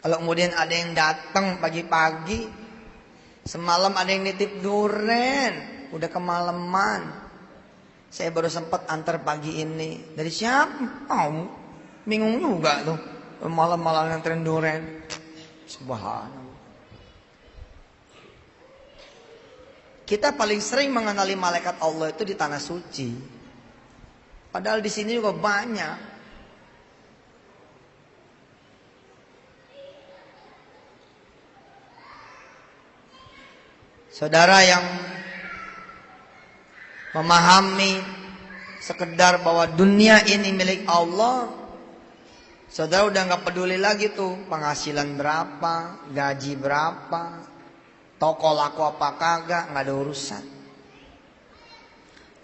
Kalau kemudian ada yang datang pagi-pagi, semalam ada yang nitip duren, udah kemalaman. Saya baru sempat antar pagi ini. Dari siapa? Oh, bingung juga tuh. Malam-malam nganterin duren. Subhanallah. Kita paling sering mengenali malaikat Allah itu di tanah suci. Padahal di sini juga banyak. Saudara yang memahami sekedar bahwa dunia ini milik Allah, saudara udah gak peduli lagi tuh penghasilan berapa, gaji berapa, toko laku apa kagak, gak ada urusan.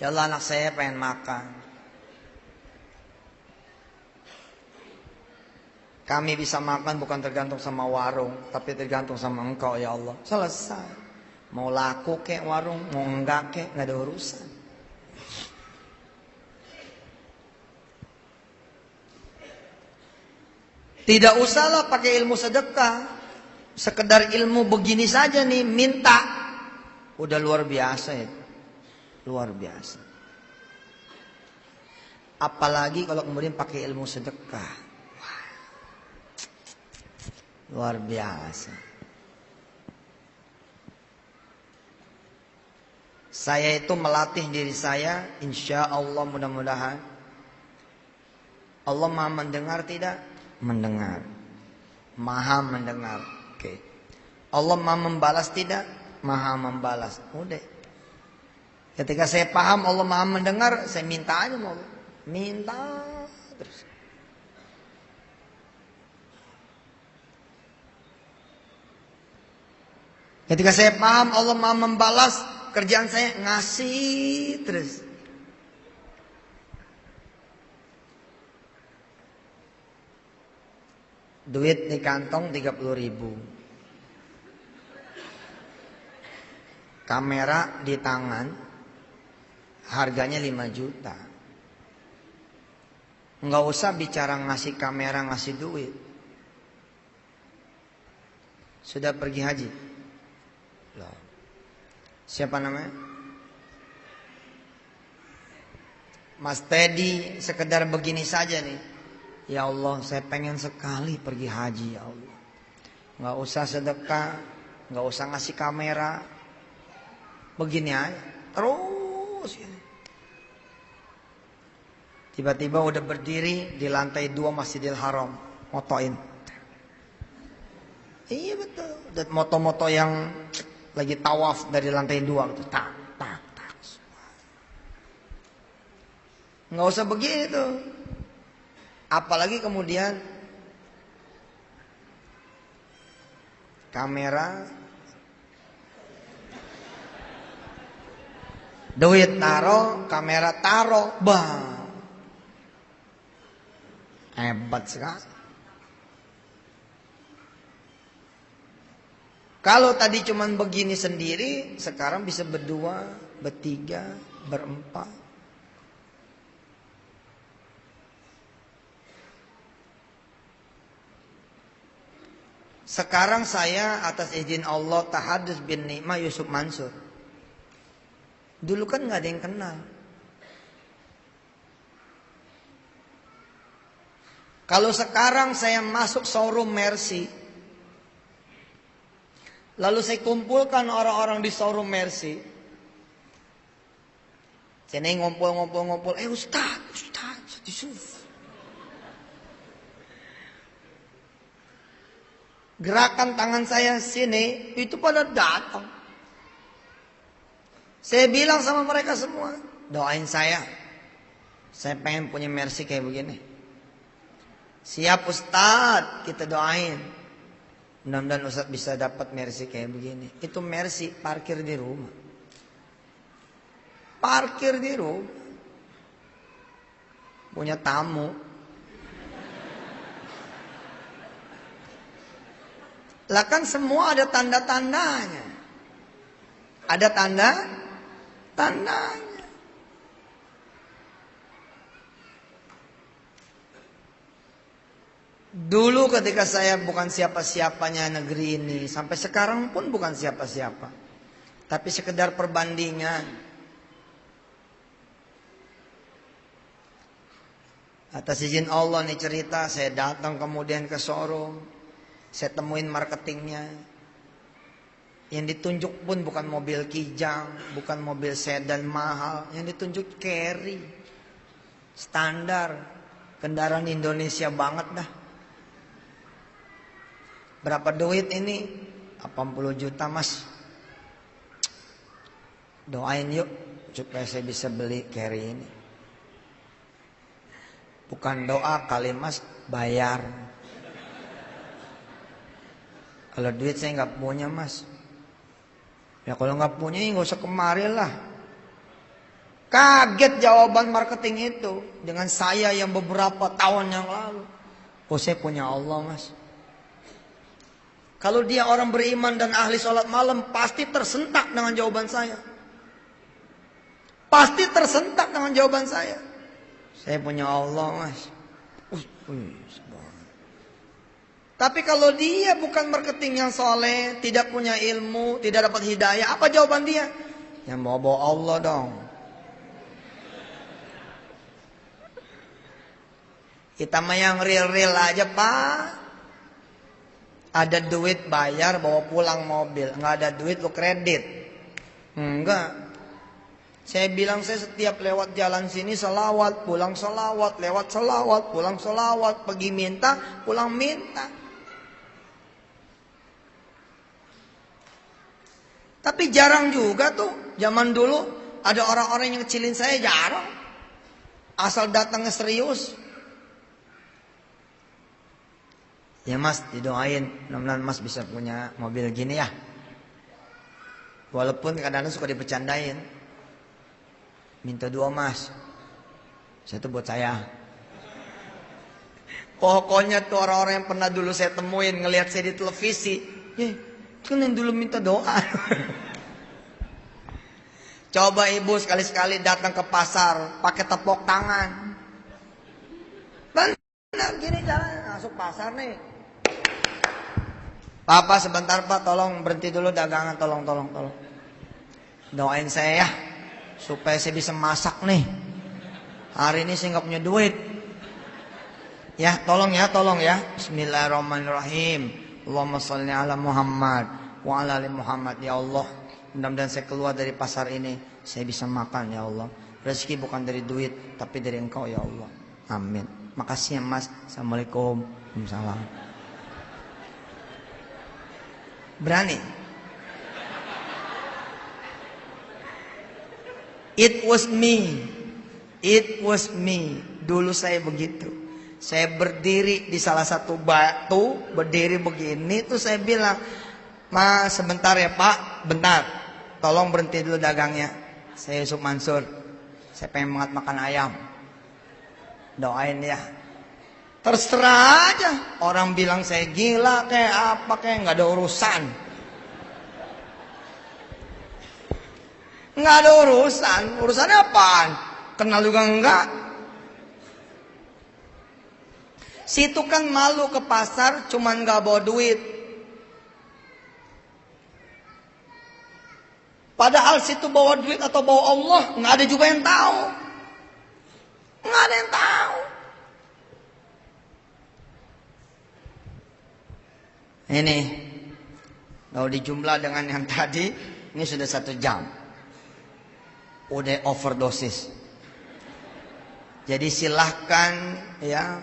Ya Allah, anak saya pengen makan. Kami bisa makan bukan tergantung sama warung, tapi tergantung sama Engkau ya Allah. Selesai. Mau laku kek warung, mau enggak kek, nggak ada urusan. Tidak usahlah pakai ilmu sedekah, sekedar ilmu begini saja nih, minta, udah luar biasa ya, luar biasa. Apalagi kalau kemudian pakai ilmu sedekah, wah, luar biasa. Saya itu melatih diri saya, insya Allah mudah-mudahan. Allah maha mendengar tidak? Mendengar. Maha mendengar. Oke. Allah maha membalas tidak? Maha membalas. Udah. Ketika saya paham Allah maha mendengar, saya minta aja mau. Minta terus. Ketika saya paham Allah maha membalas, kerjaan saya ngasih terus. Duit di kantong 30.000. Kamera di tangan, harganya 5 juta. Nggak usah bicara ngasih kamera, ngasih duit. Sudah pergi haji? Loh. Siapa namanya? Mas Teddy, sekedar begini saja nih. Ya Allah, saya pengen sekali pergi haji ya Allah. Nggak usah sedekah, nggak usah ngasih kamera, begini aja terus. Tiba-tiba udah berdiri di lantai 2 Masjidil Haram, motoin. Iya betul. Dan moto-moto yang lagi tawaf dari lantai 2 gitu, tak. Nggak usah begitu. Apalagi kemudian kamera, duit taro, kamera taro, bang, hebat sekali. Kalau tadi cuman begini sendiri, sekarang bisa berdua, bertiga, berempat. Sekarang saya atas izin Allah tahadus bin Nikmah Yusuf Mansur. Dulu kan nggak ada yang kenal. Kalau sekarang saya masuk showroom Mercy, lalu saya kumpulkan orang-orang di showroom Mercy, saya ngumpul, Ustaz Yusuf. Gerakan tangan saya sini, itu pada datang. Saya bilang sama mereka semua, doain saya. Saya pengen punya Mercy kayak begini. Siap Ustaz, kita doain. Mudah-mudahan Ustaz bisa dapat Mercy kayak begini. Itu Mercy parkir di rumah. Parkir di rumah. Punya tamu. Lah kan semua ada tanda-tandanya. Ada tandanya. Dulu ketika saya bukan siapa-siapanya negeri ini, sampai sekarang pun bukan siapa-siapa, tapi sekedar perbandingan. Atas izin Allah nih cerita, saya datang kemudian ke showroom. Saya temuin marketingnya. Yang ditunjuk pun bukan mobil kijang, bukan mobil sedan mahal. Yang ditunjuk carry. Standar. Kendaraan Indonesia banget dah. Berapa duit ini? 80 juta mas. Doain yuk supaya saya bisa beli carry ini. Bukan doa kali mas, bayar. Kalau duit saya nggak punya mas. Ya kalau nggak punya ya nggak usah kemari lah. Kaget jawaban marketing itu dengan saya yang beberapa tahun yang lalu. Oh saya punya Allah mas. Kalau dia orang beriman dan ahli sholat malam, pasti tersentak dengan jawaban saya. Pasti tersentak dengan jawaban saya. Saya punya Allah mas. Tapi kalau dia bukan marketing yang soleh, tidak punya ilmu, tidak dapat hidayah, apa jawaban dia? Yang bawa-bawa Allah dong. Kita mah yang real-real aja pak. Ada duit bayar bawa pulang mobil, nggak ada duit lu kredit. Enggak. Saya bilang saya setiap lewat jalan sini selawat, pulang selawat, lewat selawat, pulang selawat, pergi minta, pulang minta. Tapi jarang juga tuh. Zaman dulu ada orang-orang yang kecilin saya, jarang. Asal datangnya serius. Ya mas, didoain. Mudah-mudahan mas bisa punya mobil gini ya. Walaupun kadang-kadang suka dibercandain. Minta 2 mas. Satu buat saya. Pokoknya tuh orang-orang yang pernah dulu saya temuin, ngelihat saya di televisi. Kan yang dulu minta doa. Coba ibu sekali-sekali datang ke pasar pakai tepuk tangan. Benar gini jalan masuk pasar nih. Papa sebentar pak, tolong berhenti dulu dagangan, tolong. Doain saya ya, supaya saya bisa masak nih. Hari ini saya nggak punya duit. Ya, tolong ya. Bismillahirrahmanirrahim. Allahumma sholli ala Muhammad wa ala ali Muhammad. Ya Allah, mudah-mudahan saya keluar dari pasar ini, saya bisa makan ya Allah. Rezeki bukan dari duit, tapi dari Engkau ya Allah. Amin. Makasih ya Mas. Assalamualaikum. Waalaikumsalam. Berani. It was me. Dulu saya begitu. Saya berdiri di salah satu batu, berdiri begini, tuh saya bilang, "Mas, sebentar ya Pak, bentar. Tolong berhenti dulu dagangnya. Saya Yusuf Mansur. Saya pengen banget makan ayam. Doain ya." Terserah aja. Orang bilang saya gila kayak apa kayak nggak ada urusan. Nggak ada urusan. Urusannya apaan? Kenal juga enggak. Situ kan malu ke pasar cuman nggak bawa duit. Padahal situ bawa duit atau bawa Allah nggak ada juga yang tahu. Nggak ada yang tahu. Ini kalau dijumlah dengan yang tadi, ini sudah 1 jam. Udah overdosis. Jadi silahkan ya,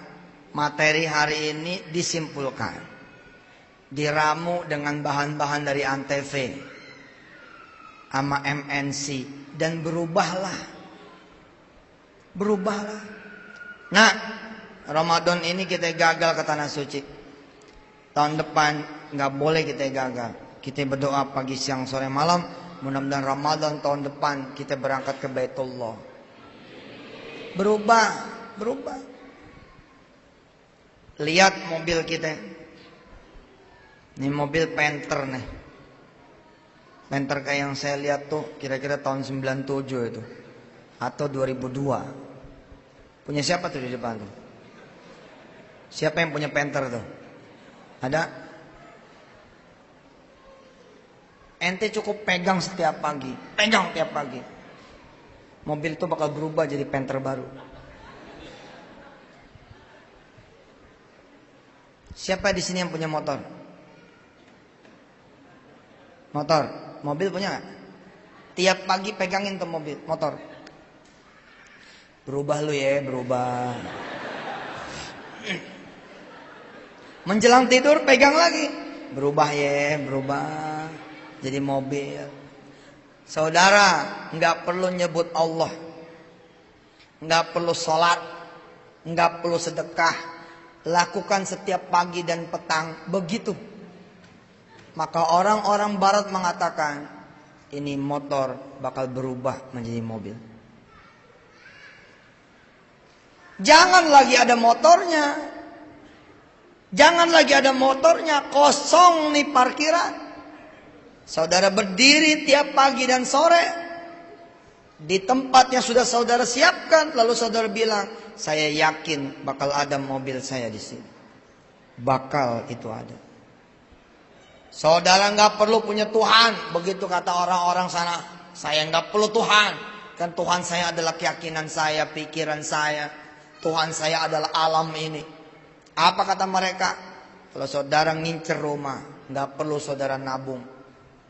materi hari ini disimpulkan, diramu dengan bahan-bahan dari Antv sama MNC, dan berubahlah. Nah, Ramadan ini kita gagal ke Tanah Suci. Tahun depan nggak boleh kita gagal. Kita berdoa pagi, siang, sore, malam. Mudah-mudahan Ramadan tahun depan kita berangkat ke Baitullah. Berubah. Lihat mobil kita. Ini mobil Panther nih. Panther kayak yang saya lihat tuh kira-kira tahun 97 itu. Atau 2002. Punya siapa tuh di depan tuh? Siapa yang punya Panther tuh? Ada? Ente cukup pegang setiap pagi. Pegang tiap pagi. Mobil itu bakal berubah jadi Panther baru. Siapa di sini yang punya motor? Motor, mobil punya nggak? Tiap pagi pegangin tuh motor. Berubah lu ya, berubah. Menjelang tidur pegang lagi. Berubah ya, berubah. Jadi mobil. Saudara, nggak perlu nyebut Allah, nggak perlu sholat, nggak perlu sedekah. Lakukan setiap pagi dan petang begitu. Maka orang-orang barat mengatakan ini motor bakal berubah menjadi mobil. Jangan lagi ada motornya. Jangan lagi ada motornya, kosong nih parkiran. Saudara berdiri tiap pagi dan sore di tempat yang sudah saudara siapkan, lalu saudara bilang, "Saya yakin bakal ada mobil saya di sini." Bakal itu ada. Saudara nggak perlu punya Tuhan, begitu kata orang-orang sana. Saya nggak perlu Tuhan, kan Tuhan saya adalah keyakinan saya, pikiran saya. Tuhan saya adalah alam ini. Apa kata mereka? Kalau saudara ngincer rumah, nggak perlu saudara nabung,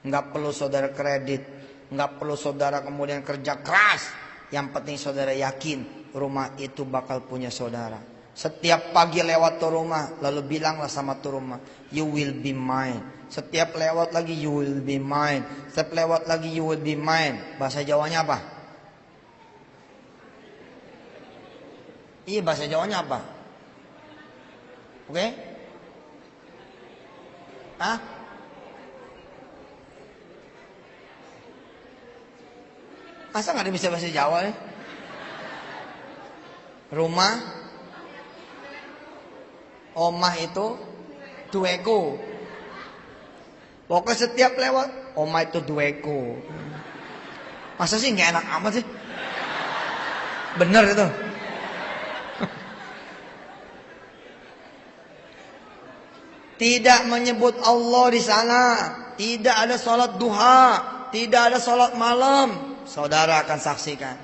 nggak perlu saudara kredit, nggak perlu saudara kemudian kerja keras. Yang penting saudara yakin rumah itu bakal punya saudara. Setiap pagi lewat tuh rumah, lalu bilanglah sama tuh rumah, "You will be mine." Setiap lewat lagi, "You will be mine." Setiap lewat lagi, "You will be mine." Bahasa Jawanya apa? Iya, bahasa Jawanya apa? Oke? Hah? Masa nggak ada bisa bahasa Jawa ya? Rumah, omah itu dueko. Pokoknya setiap lewat, omah itu dueko. Masa sih nggak enak amat sih? Bener itu. Tidak menyebut Allah di sana, tidak ada sholat duha, tidak ada sholat malam. Saudara akan saksikan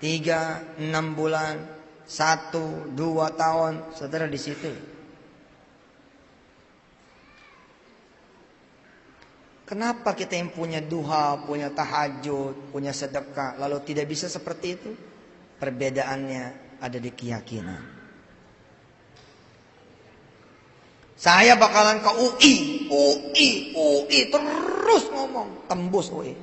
3, 6 bulan 1, 2 tahun, saudara di situ. Kenapa kita yang punya duha, punya tahajud, punya sedekah, lalu tidak bisa seperti itu? Perbedaannya ada di keyakinan. Saya bakalan ke UI terus ngomong, tembus UI.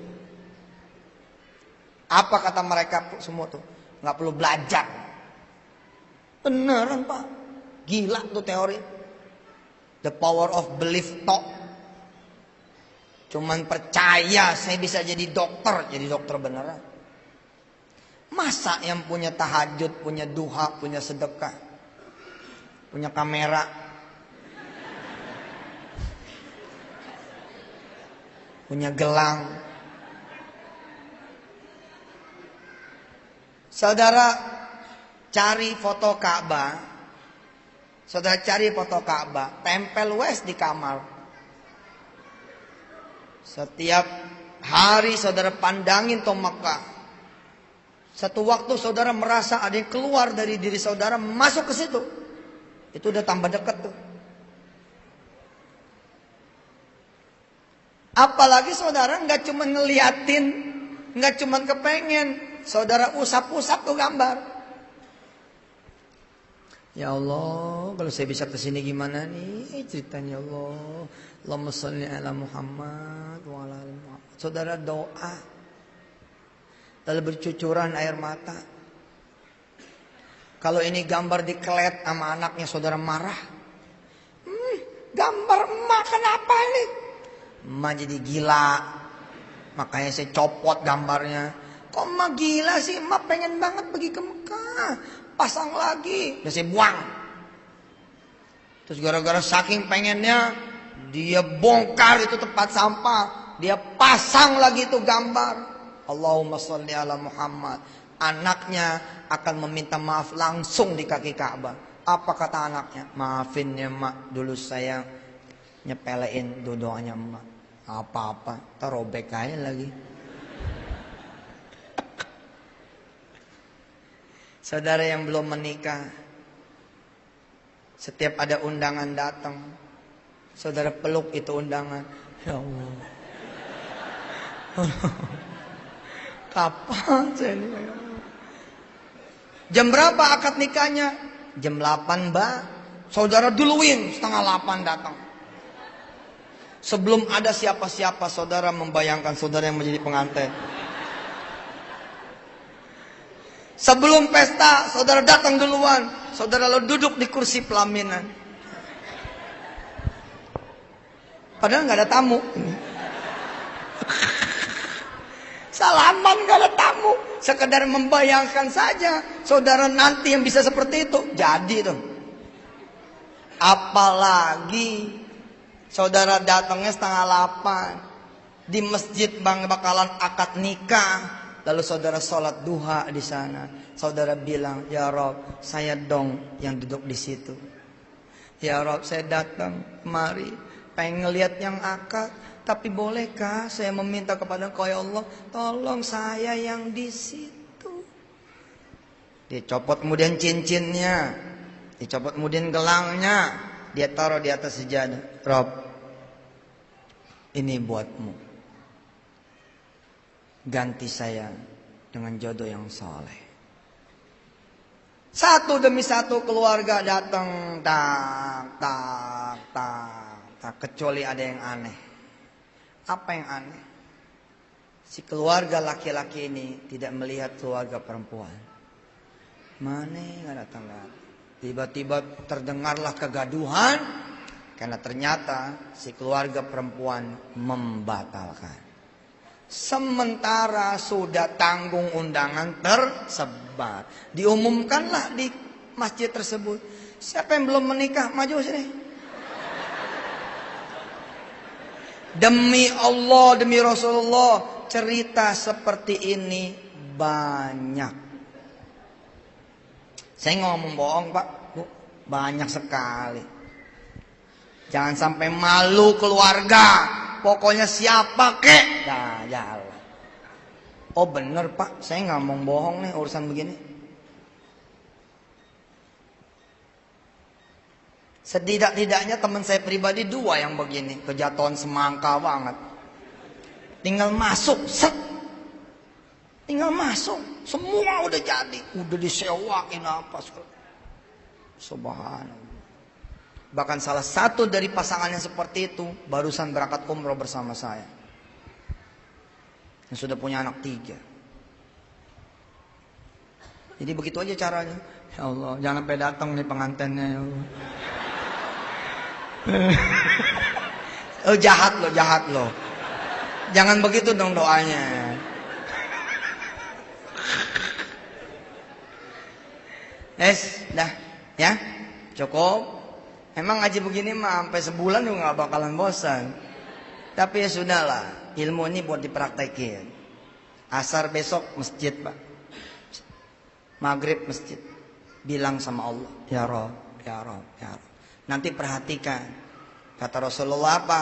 Apa kata mereka semua tuh? Nggak perlu belajar. Beneran Pak, gila tuh teori. The power of belief talk. Cuman percaya saya bisa jadi dokter beneran. Masa yang punya tahajud, punya duha, punya sedekah, punya kamera, punya gelang. Saudara cari foto Ka'bah. Saudara cari foto Ka'bah, tempel wes di kamar. Setiap hari saudara pandangin tuh Mekah. Satu waktu saudara merasa ada yang keluar dari diri saudara masuk ke situ. Itu udah tambah dekat tuh. Apalagi saudara nggak cuma ngeliatin, nggak cuma kepengen, saudara usap-usap tuh gambar. Ya Allah, kalau saya bisa kesini gimana nih ceritanya ya Allah. Allahumma sholli ala Muhammad wa ala ali Muhammad. Saudara doa, lalu bercucuran air mata. Kalau ini gambar dikelet sama anaknya, saudara marah. Gambar emak kenapa ini? Emak jadi gila, makanya saya copot gambarnya. Kok emak gila sih? Emak pengen banget pergi ke Mekah. Pasang lagi, udah saya buang. Terus gara-gara saking pengennya, dia bongkar itu tempat sampah, dia pasang lagi itu gambar. Allahumma sholli ala Muhammad. Anaknya akan meminta maaf langsung di kaki Ka'bah. Apa kata anaknya? Maafin ya mak, dulu saya nyepelein doanya emak. Apa-apa, terobek aja lagi. Saudara yang belum menikah, setiap ada undangan datang, saudara peluk itu undangan. Ya Allah, kapan saya ini? Jam berapa akad nikahnya? Jam 8 mbak. Saudara duluin, 7:30 datang. Sebelum ada siapa-siapa, saudara membayangkan saudara yang menjadi pengantin. Sebelum pesta, saudara datang duluan. Saudara lo duduk di kursi pelaminan. Padahal nggak ada tamu. Salaman nggak ada tamu. Sekedar membayangkan saja. Saudara nanti yang bisa seperti itu. Jadi tuh. Apalagi saudara datangnya 7:30. Di masjid bakalan akad nikah. Lalu saudara sholat duha di sana. Saudara bilang, ya Rob, saya dong yang duduk di situ. Ya Rob, saya datang kemari, pengen ngeliat yang akad. Tapi bolehkah saya meminta kepada Engkau ya Allah, tolong saya yang di situ. Dia copot kemudian cincinnya, dicopot kemudian gelangnya, dia taruh di atas sejadah. Rob, ini buatmu. Ganti saya dengan jodoh yang soleh. Satu demi satu keluarga datang, tak, kecuali ada yang aneh. Apa yang aneh? Si keluarga laki-laki ini tidak melihat keluarga perempuan. Mana nggak datang? Tiba-tiba terdengarlah kegaduhan karena ternyata si keluarga perempuan membatalkan. Sementara sudah tanggung undangan tersebar. Diumumkanlah di masjid tersebut. Siapa yang belum menikah? Maju sini. Demi Allah, demi Rasulullah, cerita seperti ini banyak. Saya ngomong bohong Pak, Bu, banyak sekali. Jangan sampai malu keluarga. Pokoknya siapa kek? Dah jalan. Oh bener Pak, saya nggak mau bohong nih urusan begini. Setidak-tidaknya teman saya pribadi 2 yang begini, kejatuhan semangka banget. Tinggal masuk, set. Tinggal masuk, semua udah jadi, udah disewain apa. Subhanallah. Bahkan salah satu dari pasangannya seperti itu barusan berangkat umroh bersama saya. Yang sudah punya anak 3. Jadi begitu aja caranya. Ya Allah, jangan sampai datang nih pengantinnya ya Allah. Oh jahat loh. Jangan begitu dong doanya. Dah, ya, cukup. Emang ngaji begini mah sampai sebulan juga nggak bakalan bosan. Tapi ya sudahlah, ilmu ini buat dipraktekin. Asar besok masjid pak, maghrib masjid. Bilang sama Allah, ya Rob, ya Rob, ya Rob. Nanti perhatikan, kata Rasulullah apa?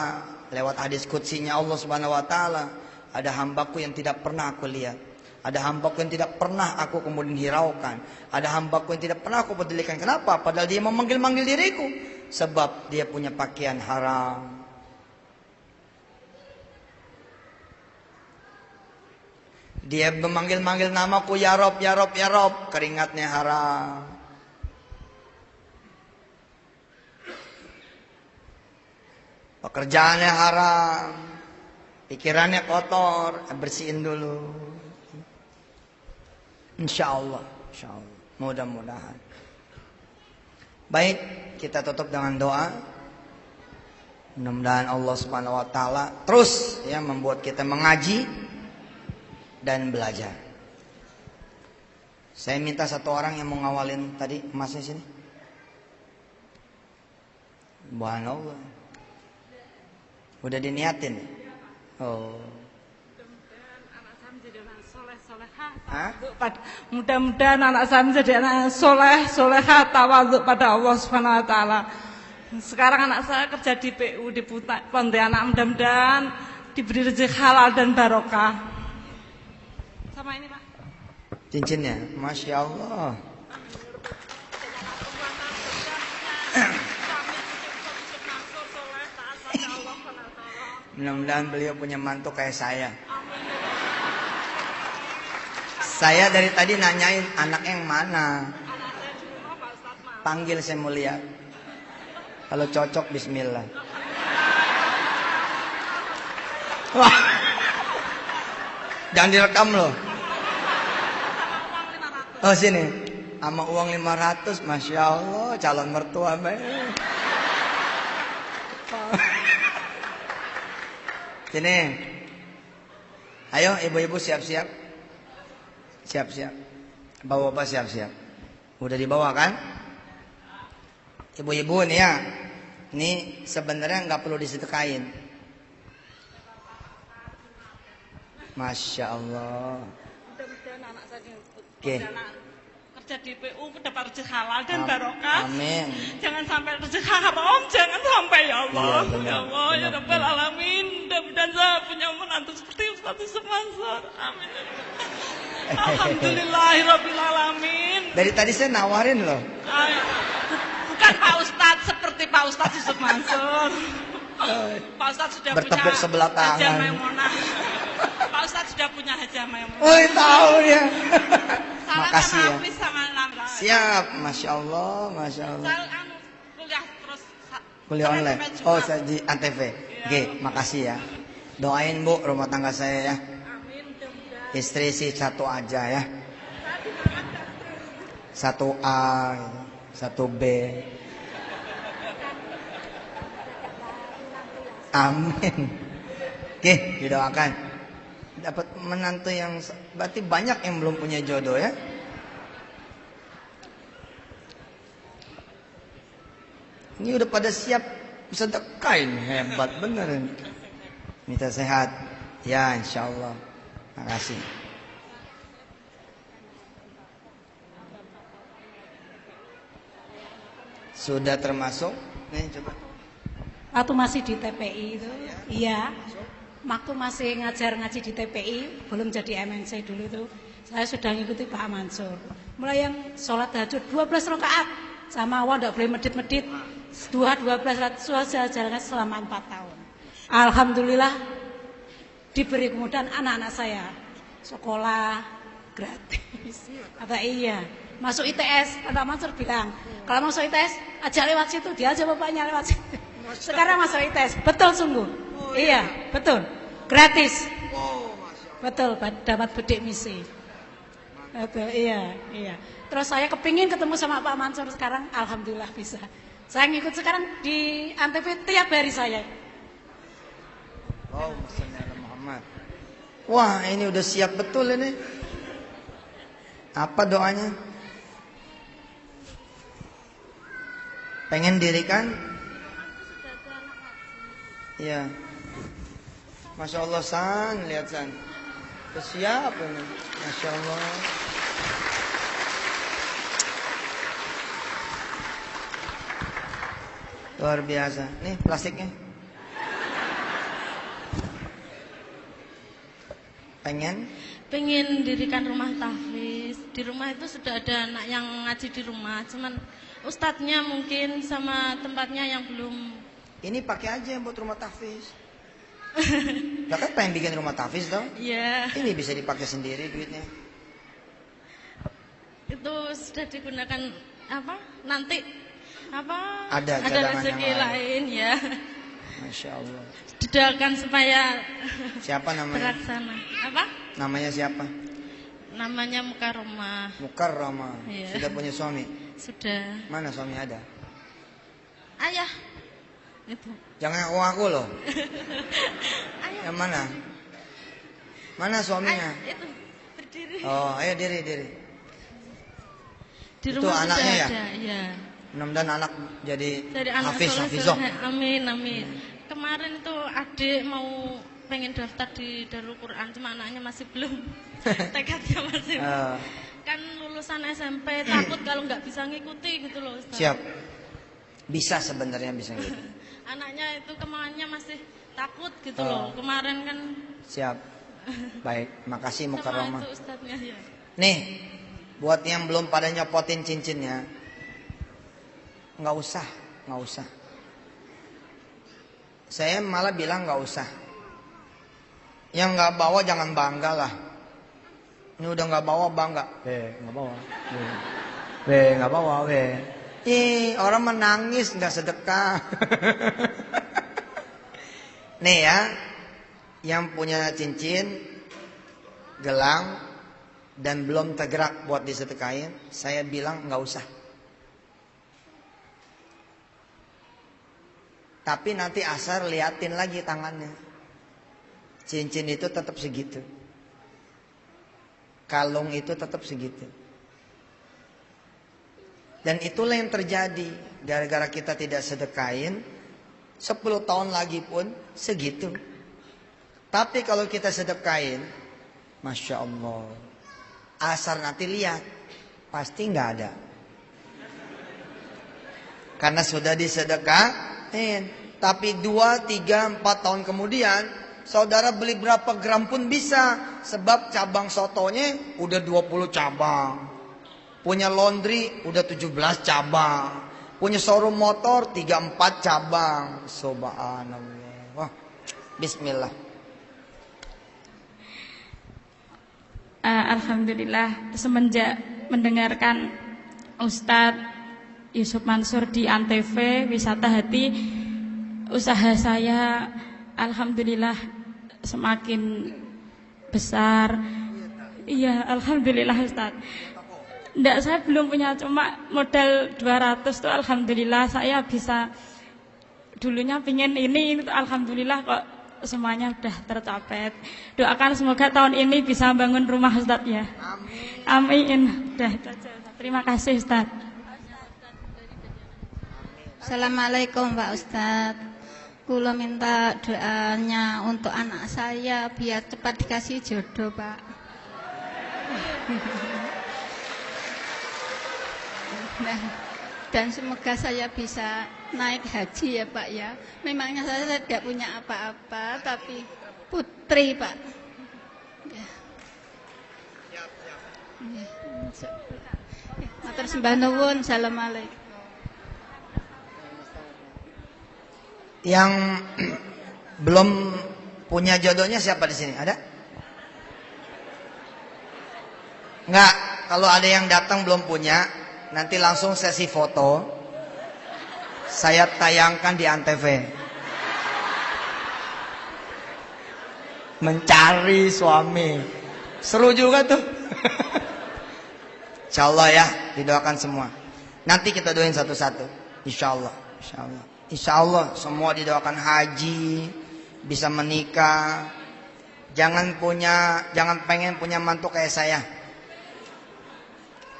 Lewat hadis qudsinya Allah Subhanahu Wa Taala, ada hambaku yang tidak pernah aku lihat. Ada hambaku yang tidak pernah aku kemudian hiraukan. Ada hambaku yang tidak pernah aku pedulikan. Kenapa? Padahal dia memanggil-manggil diriku. Sebab dia punya pakaian haram. Dia memanggil-manggil namaku, ya Rob, ya Rob, ya Rob. Keringatnya haram. Pekerjaannya haram. Pikirannya kotor. Bersihin dulu. Insya Allah. Mudah-mudahan. Baik, kita tutup dengan doa. Mudah-mudahan Allah Subhanahu Wa Taala terus ya membuat kita mengaji dan belajar. Saya minta satu orang yang mau ngawalin tadi emasnya sini. Subhanallah. Udah diniatin. Oh. Mudah-mudahan anak saya menjadi anak soleh, solehah, tawadhu pada Allah Subhanahu Wa Taala. Sekarang anak saya kerja di PU di Pontianak, mudah-mudahan diberi rezeki halal dan barokah. Sama ini Pak. Cincinnya, Masya Allah. Mudah-mudahan beliau punya mantu kayak saya. Saya dari tadi nanyain anak yang mana. Panggil saya mau lihat. Kalau cocok bismillah. Wah. Jangan direkam loh. Oh sini. Sama uang 500, Masya Allah, calon mertua baik. Sini. Ayo ibu-ibu siap-siap. Siap-siap. Bawa-bawa siap-siap. Udah dibawa kan? Ibu-ibu nih ya. Ini sebenarnya nggak perlu disedekain. Masya Allah. Mudah-mudahan anak saya Oke. kerja di PU dapat rezeki halal dan barokah. Amin. Jangan sampai rezeki haram, jangan sampai ya Allah. Iya, benar, Ya Allah, ya benar, Rabbal benar. Alamin. Mudah-mudahan saya punya menantu seperti Ustaz Yusuf Mansur. Amin. Alhamdulillahirabbil alamin. Dari tadi saya nawarin loh. Bukan Pak Ustadz seperti Pak Ustadz Yusuf Mansur. Pak Ustadz sudah Bertepuk punya sebelah tangan. Hajah Maimunah. Pak Ustadz sudah punya Hajah Maimunah. Oh tahu ya. Salam Makasih sama ya. Hafiz sama Lamra. Siap, Masya Allah, Masya Allah. Saya kuliah terus. Kuliah sampai online. Jumat. Oh saya di Antv. Oke, makasih ya. Doain Bu rumah tangga saya ya. Amin. Mudah-mudahan. Istri sih satu aja ya. 1A, 1B. Amin. Oke, didoakan. Dapat menantu yang berarti banyak yang belum punya jodoh ya. Ini udah pada siap bisa dekain, hebat bener. Minta sehat. Ya, insya Allah. Makasih. Sudah termasuk? Nih coba. Waktu masih di TPI itu, iya. Waktu masih ngajar ngaji di TPI, belum jadi MNC dulu itu, saya sudah ngikuti Pak Mansur. Mulai yang sholat tahajud 12 rakaat, sama awal tidak boleh medit-medit. 1200 saya jalankan selama 4 tahun. Alhamdulillah diberi kemudahan anak-anak saya sekolah gratis. Apa iya? Masuk ITS, Pak Mansur bilang, kalau masuk ITS aja lewat situ, dia aja bapaknya lewat situ. Sekarang masuk ITS, betul sungguh. Iya, betul. Gratis. Betul, dapat bedik misi. Betul, iya. Terus saya kepingin ketemu sama Pak Mansur sekarang, alhamdulillah bisa. Saya ngikut sekarang di Antv tiap hari saya. Oh, Muhammad. Wah, ini udah siap betul ini. Apa doanya? Pengen dirikan? Iya. Masya Allah San, lihat San. Siap ini. Masya Allah. Luar biasa. Nih plastiknya. Pengen dirikan rumah tahfiz. Di rumah itu sudah ada anak yang ngaji di rumah, cuman ustadznya mungkin sama tempatnya yang belum. Ini pakai aja buat rumah tahfiz. Lah kan pengen bikin rumah tahfiz dong? Iya. Ini bisa dipakai sendiri duitnya. Itu sudah digunakan apa? Nanti apa? Ada rezeki yang lain ya. Masya Allah. Didoakan supaya siapa namanya? Terlaksana. Apa? Namanya siapa? Namanya Mukarramah. Mukarramah. Iya. Sudah punya suami? Sudah. Mana suami ada? Ayah. Itu. Jangan aku loh. Yang mana? Mana suaminya? Itu berdiri. Oh, ayo diri. Di itu rumah anaknya ya? Ada, ya. Mudah-mudahan anak jadi anak hafizoh. Amin. Kemarin itu adik mau pengen daftar di Darul Quran, cuma anaknya masih belum. Tekadnya masih belum. Kan lulusan SMP, takut kalau nggak bisa ngikuti gitu loh Ustaz. Siap. Bisa sebenarnya bisa gitu. Anaknya itu kemauannya masih takut gitu loh. Kemarin kan. Siap. Baik, makasih Mukarramah. Sama itu Ustaznya ya. Nih, buat yang belum pada nyopotin cincinnya, nggak usah. Saya malah bilang nggak usah. Yang nggak bawa jangan bangga lah. Ini udah nggak bawa bangga. Nggak bawa. Nggak bawa. Orang menangis nggak sedekah. Nih ya, yang punya cincin, gelang, dan belum tergerak buat disedekahin, saya bilang nggak usah. Tapi nanti asar liatin lagi tangannya. Cincin itu tetap segitu. Kalung itu tetap segitu. Dan itulah yang terjadi. Gara-gara kita tidak sedekain, 10 tahun lagi pun segitu. Tapi kalau kita sedekain, Masya Allah, asar nanti lihat, pasti nggak ada. Karena sudah disedekahin. Tapi 2, 3, 4 tahun kemudian, saudara beli berapa gram pun bisa. Sebab cabang sotonya udah 20 cabang. Punya laundry udah 17 cabang. Punya showroom motor 3-4 cabang. Subhanallah. Wah, bismillah. Alhamdulillah semenjak mendengarkan Ustadz Yusuf Mansur di Antv Wisata Hati, usaha saya alhamdulillah semakin besar. Iya, alhamdulillah Ustaz. Enggak, saya belum punya, cuma modal 200 tuh alhamdulillah saya bisa. Dulunya pingin ini alhamdulillah kok semuanya udah tercapai. Doakan semoga tahun ini bisa bangun rumah Ustaz ya. Amin. Udah itu aja. Terima kasih Ustaz. Assalamualaikum Pak Ustadz. Kula minta doanya untuk anak saya biar cepat dikasih jodoh Pak. Dan semoga saya bisa naik haji ya Pak ya. Memangnya saya tidak punya apa-apa, tapi putri Pak. Ya. Matur sembah nuwun. Assalamualaikum. Yang belum punya jodohnya siapa di sini? Ada? Enggak, kalau ada yang datang belum punya, nanti langsung sesi foto. Saya tayangkan di Antv. Mencari suami. Seru juga tuh. Insyaallah ya, didoakan semua. Nanti kita doain satu-satu. Insyaallah, insyaallah. Insyaallah semua didoakan haji, bisa menikah. Jangan pengen punya mantu kayak saya.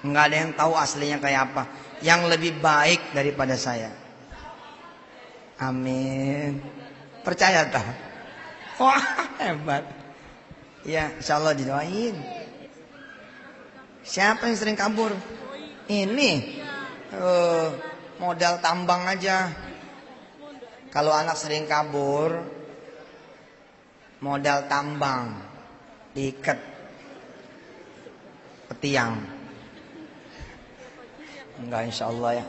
Enggak ada yang tahu aslinya kayak apa. Yang lebih baik daripada saya. Amin. Percaya tak? Wah, hebat. Ya, insyaallah didoain. Siapa yang sering kabur? Ini modal tambang aja. Kalau anak sering kabur, modal tambang diikat petiang. Enggak, insyaallah ya.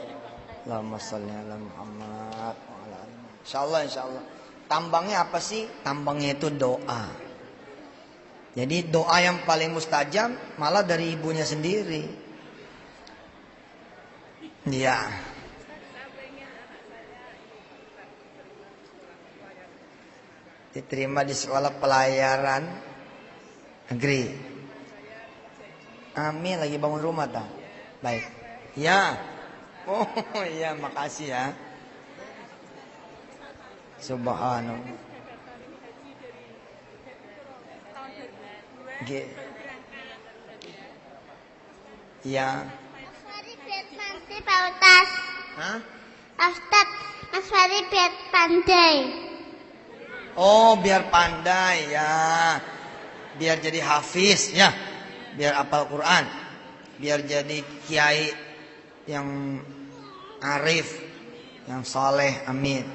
Allahumma sholli ala Muhammad. Insyaallah, insyaallah. Tambangnya apa sih? Tambangnya itu doa. Jadi doa yang paling mustajab malah dari ibunya sendiri. Iya. Diterima di sekolah pelayaran negeri. Amin, lagi bangun rumah tak? Baik. Ya. Oh iya, makasih ya. Subhanallah. Ya. Mas Fari biar nanti Pak Ustaz. Hah? Ustaz, Mas Fari biar pandai. Oh, biar pandai ya. Biar jadi hafiz ya. Biar hafal Quran. Biar jadi kiai yang arif, yang soleh. Amin.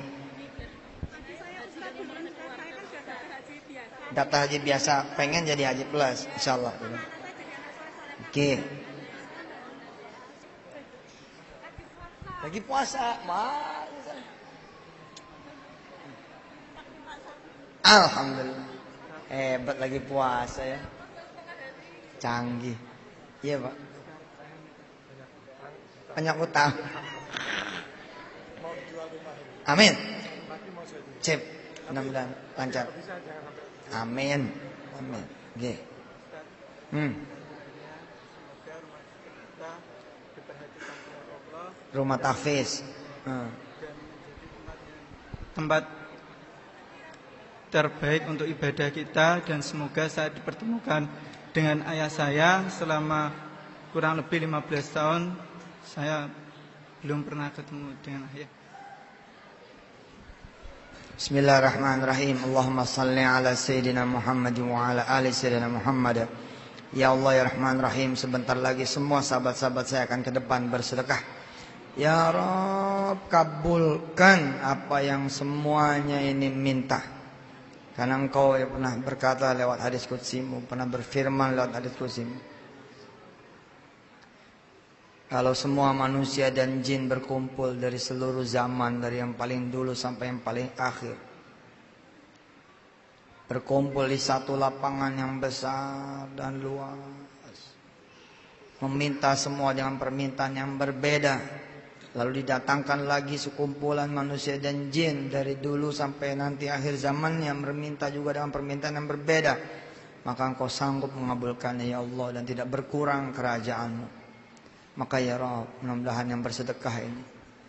Daftar haji biasa, pengen jadi haji plus, insyaallah. Oke. Lagi puasa, alhamdulillah. Hebat lagi puasa ya. Canggih. Iya, Pak. Banyak utang. Amin. Cip, mudah-mudahan lancar. Amin. Amin. Oke. Rumah tahfiz. Tempat terbaik untuk ibadah kita, dan semoga saya dipertemukan dengan ayah saya selama kurang lebih 15 tahun. Saya belum pernah ketemu dengan ayah. Bismillahirrahmanirrahim. Allahumma salli ala Sayyidina Muhammad wa ala ali Sayyidina Muhammad. Ya Allah ya Rahman Rahim, sebentar lagi semua sahabat-sahabat saya akan ke depan bersedekah. Ya Rabb, kabulkan apa yang semuanya ini minta. Karena Engkau yang pernah berkata lewat hadis qudsimu, pernah berfirman lewat hadis qudsimu, kalau semua manusia dan jin berkumpul dari seluruh zaman, dari yang paling dulu sampai yang paling akhir, berkumpul di satu lapangan yang besar dan luas, meminta semua dengan permintaan yang berbeda, lalu didatangkan lagi sekumpulan manusia dan jin dari dulu sampai nanti akhir zaman yang berminta juga dengan permintaan yang berbeda, maka Engkau sanggup mengabulkannya ya Allah, dan tidak berkurang kerajaan-Mu. Maka ya Rabb, mudah-mudahan yang bersedekah ini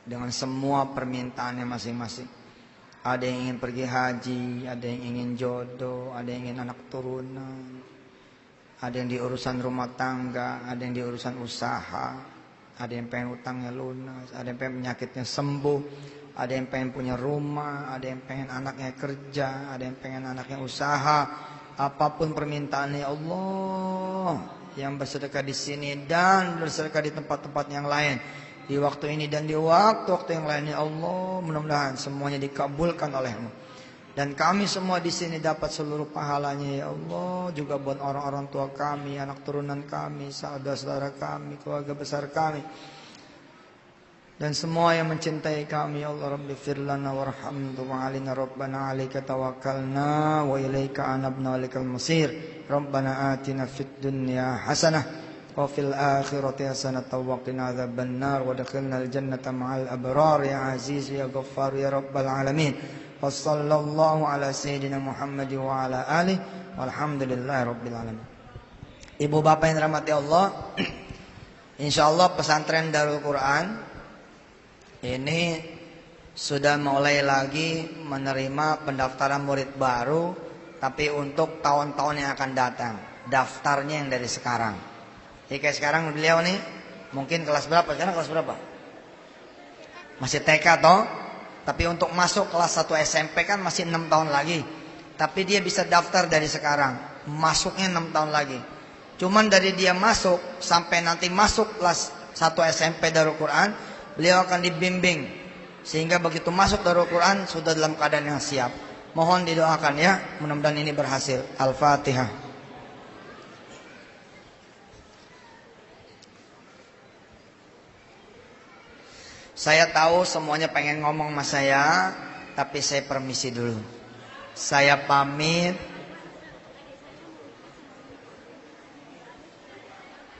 dengan semua permintaannya masing-masing. Ada yang ingin pergi haji, ada yang ingin jodoh, ada yang ingin anak turunan, ada yang di urusan rumah tangga, ada yang di urusan usaha, ada yang pengen utangnya lunas, ada yang pengen penyakitnya sembuh, ada yang pengen punya rumah, ada yang pengen anaknya kerja, ada yang pengen anaknya usaha. Apapun permintaannya ya Allah, yang bersedekah di sini dan bersedekah di tempat-tempat yang lain, di waktu ini dan di waktu-waktu yang lain ya Allah, mudah-mudahan semuanya dikabulkan oleh-Mu, dan kami semua di sini dapat seluruh pahalanya ya Allah, juga buat orang-orang tua kami, anak turunan kami, saudara-saudara kami, keluarga besar kami. dan semua yang mencintai kami. Ya Allah, Rabbi firlana warhamna wa'alina rabbana 'alaika tawakkalna wa ilaika anabna wa ilaikal masir. Rabbana atina fid dunya hasanah wa fil akhirati hasanah wa qina adzabannar wa adkhilnal jannata ma'al abrar ya aziz ya ghaffar ya rabbal alamin. Wa sallallahu ala sayyidina Muhammad wa ala alihi walhamdulillahi rabbil alamin. Ibu bapak yang dirahmati Allah, insyaallah pesantren Darul Quran ini sudah mulai lagi menerima pendaftaran murid baru, tapi untuk tahun-tahun yang akan datang. Daftarnya yang dari sekarang. Jadi kayak sekarang beliau nih mungkin kelas berapa? Sekarang kelas berapa? Masih TK toh? Tapi untuk masuk kelas 1 SMP kan masih 6 tahun lagi. Tapi dia bisa daftar dari sekarang. Masuknya 6 tahun lagi. Cuman dari dia masuk sampai nanti masuk kelas 1 SMP Darul Quran, beliau akan dibimbing sehingga begitu masuk Darul Quran sudah dalam keadaan yang siap. Mohon didoakan ya, mudah-mudahan ini berhasil. Al-Fatihah. Saya tahu semuanya pengen ngomong sama saya, tapi saya permisi dulu. Saya pamit.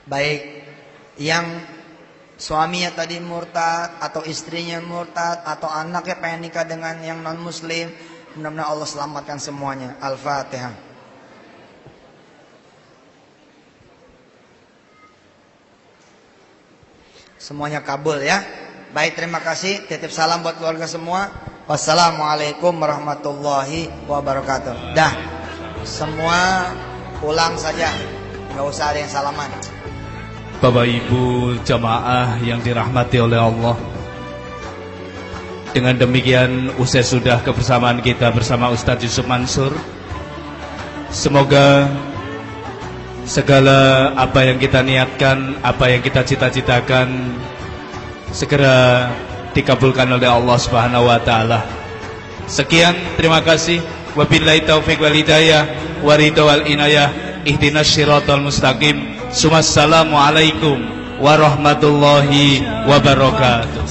Baik yang suaminya tadi murtad, atau istrinya murtad, atau anaknya pengen nikah dengan yang non muslim, mudah-mudahan Allah selamatkan semuanya. Al-Fatihah. Semuanya kabul ya. Baik, terima kasih. Titip salam buat keluarga semua. Wassalamualaikum warahmatullahi wabarakatuh. Dah, semua pulang saja, nggak usah ada yang salaman. Bapak Ibu jamaah yang dirahmati oleh Allah, dengan demikian usai sudah kebersamaan kita bersama Ustadz Yusuf Mansur. Semoga segala apa yang kita niatkan, apa yang kita cita-citakan segera dikabulkan oleh Allah Subhanahu wa taala. Sekian, terima kasih. Wabillahi taufiq wal hidayah wa ridha wal inayah. Ihdinas shiratal mustaqim. Assalamualaikum warahmatullahi wabarakatuh.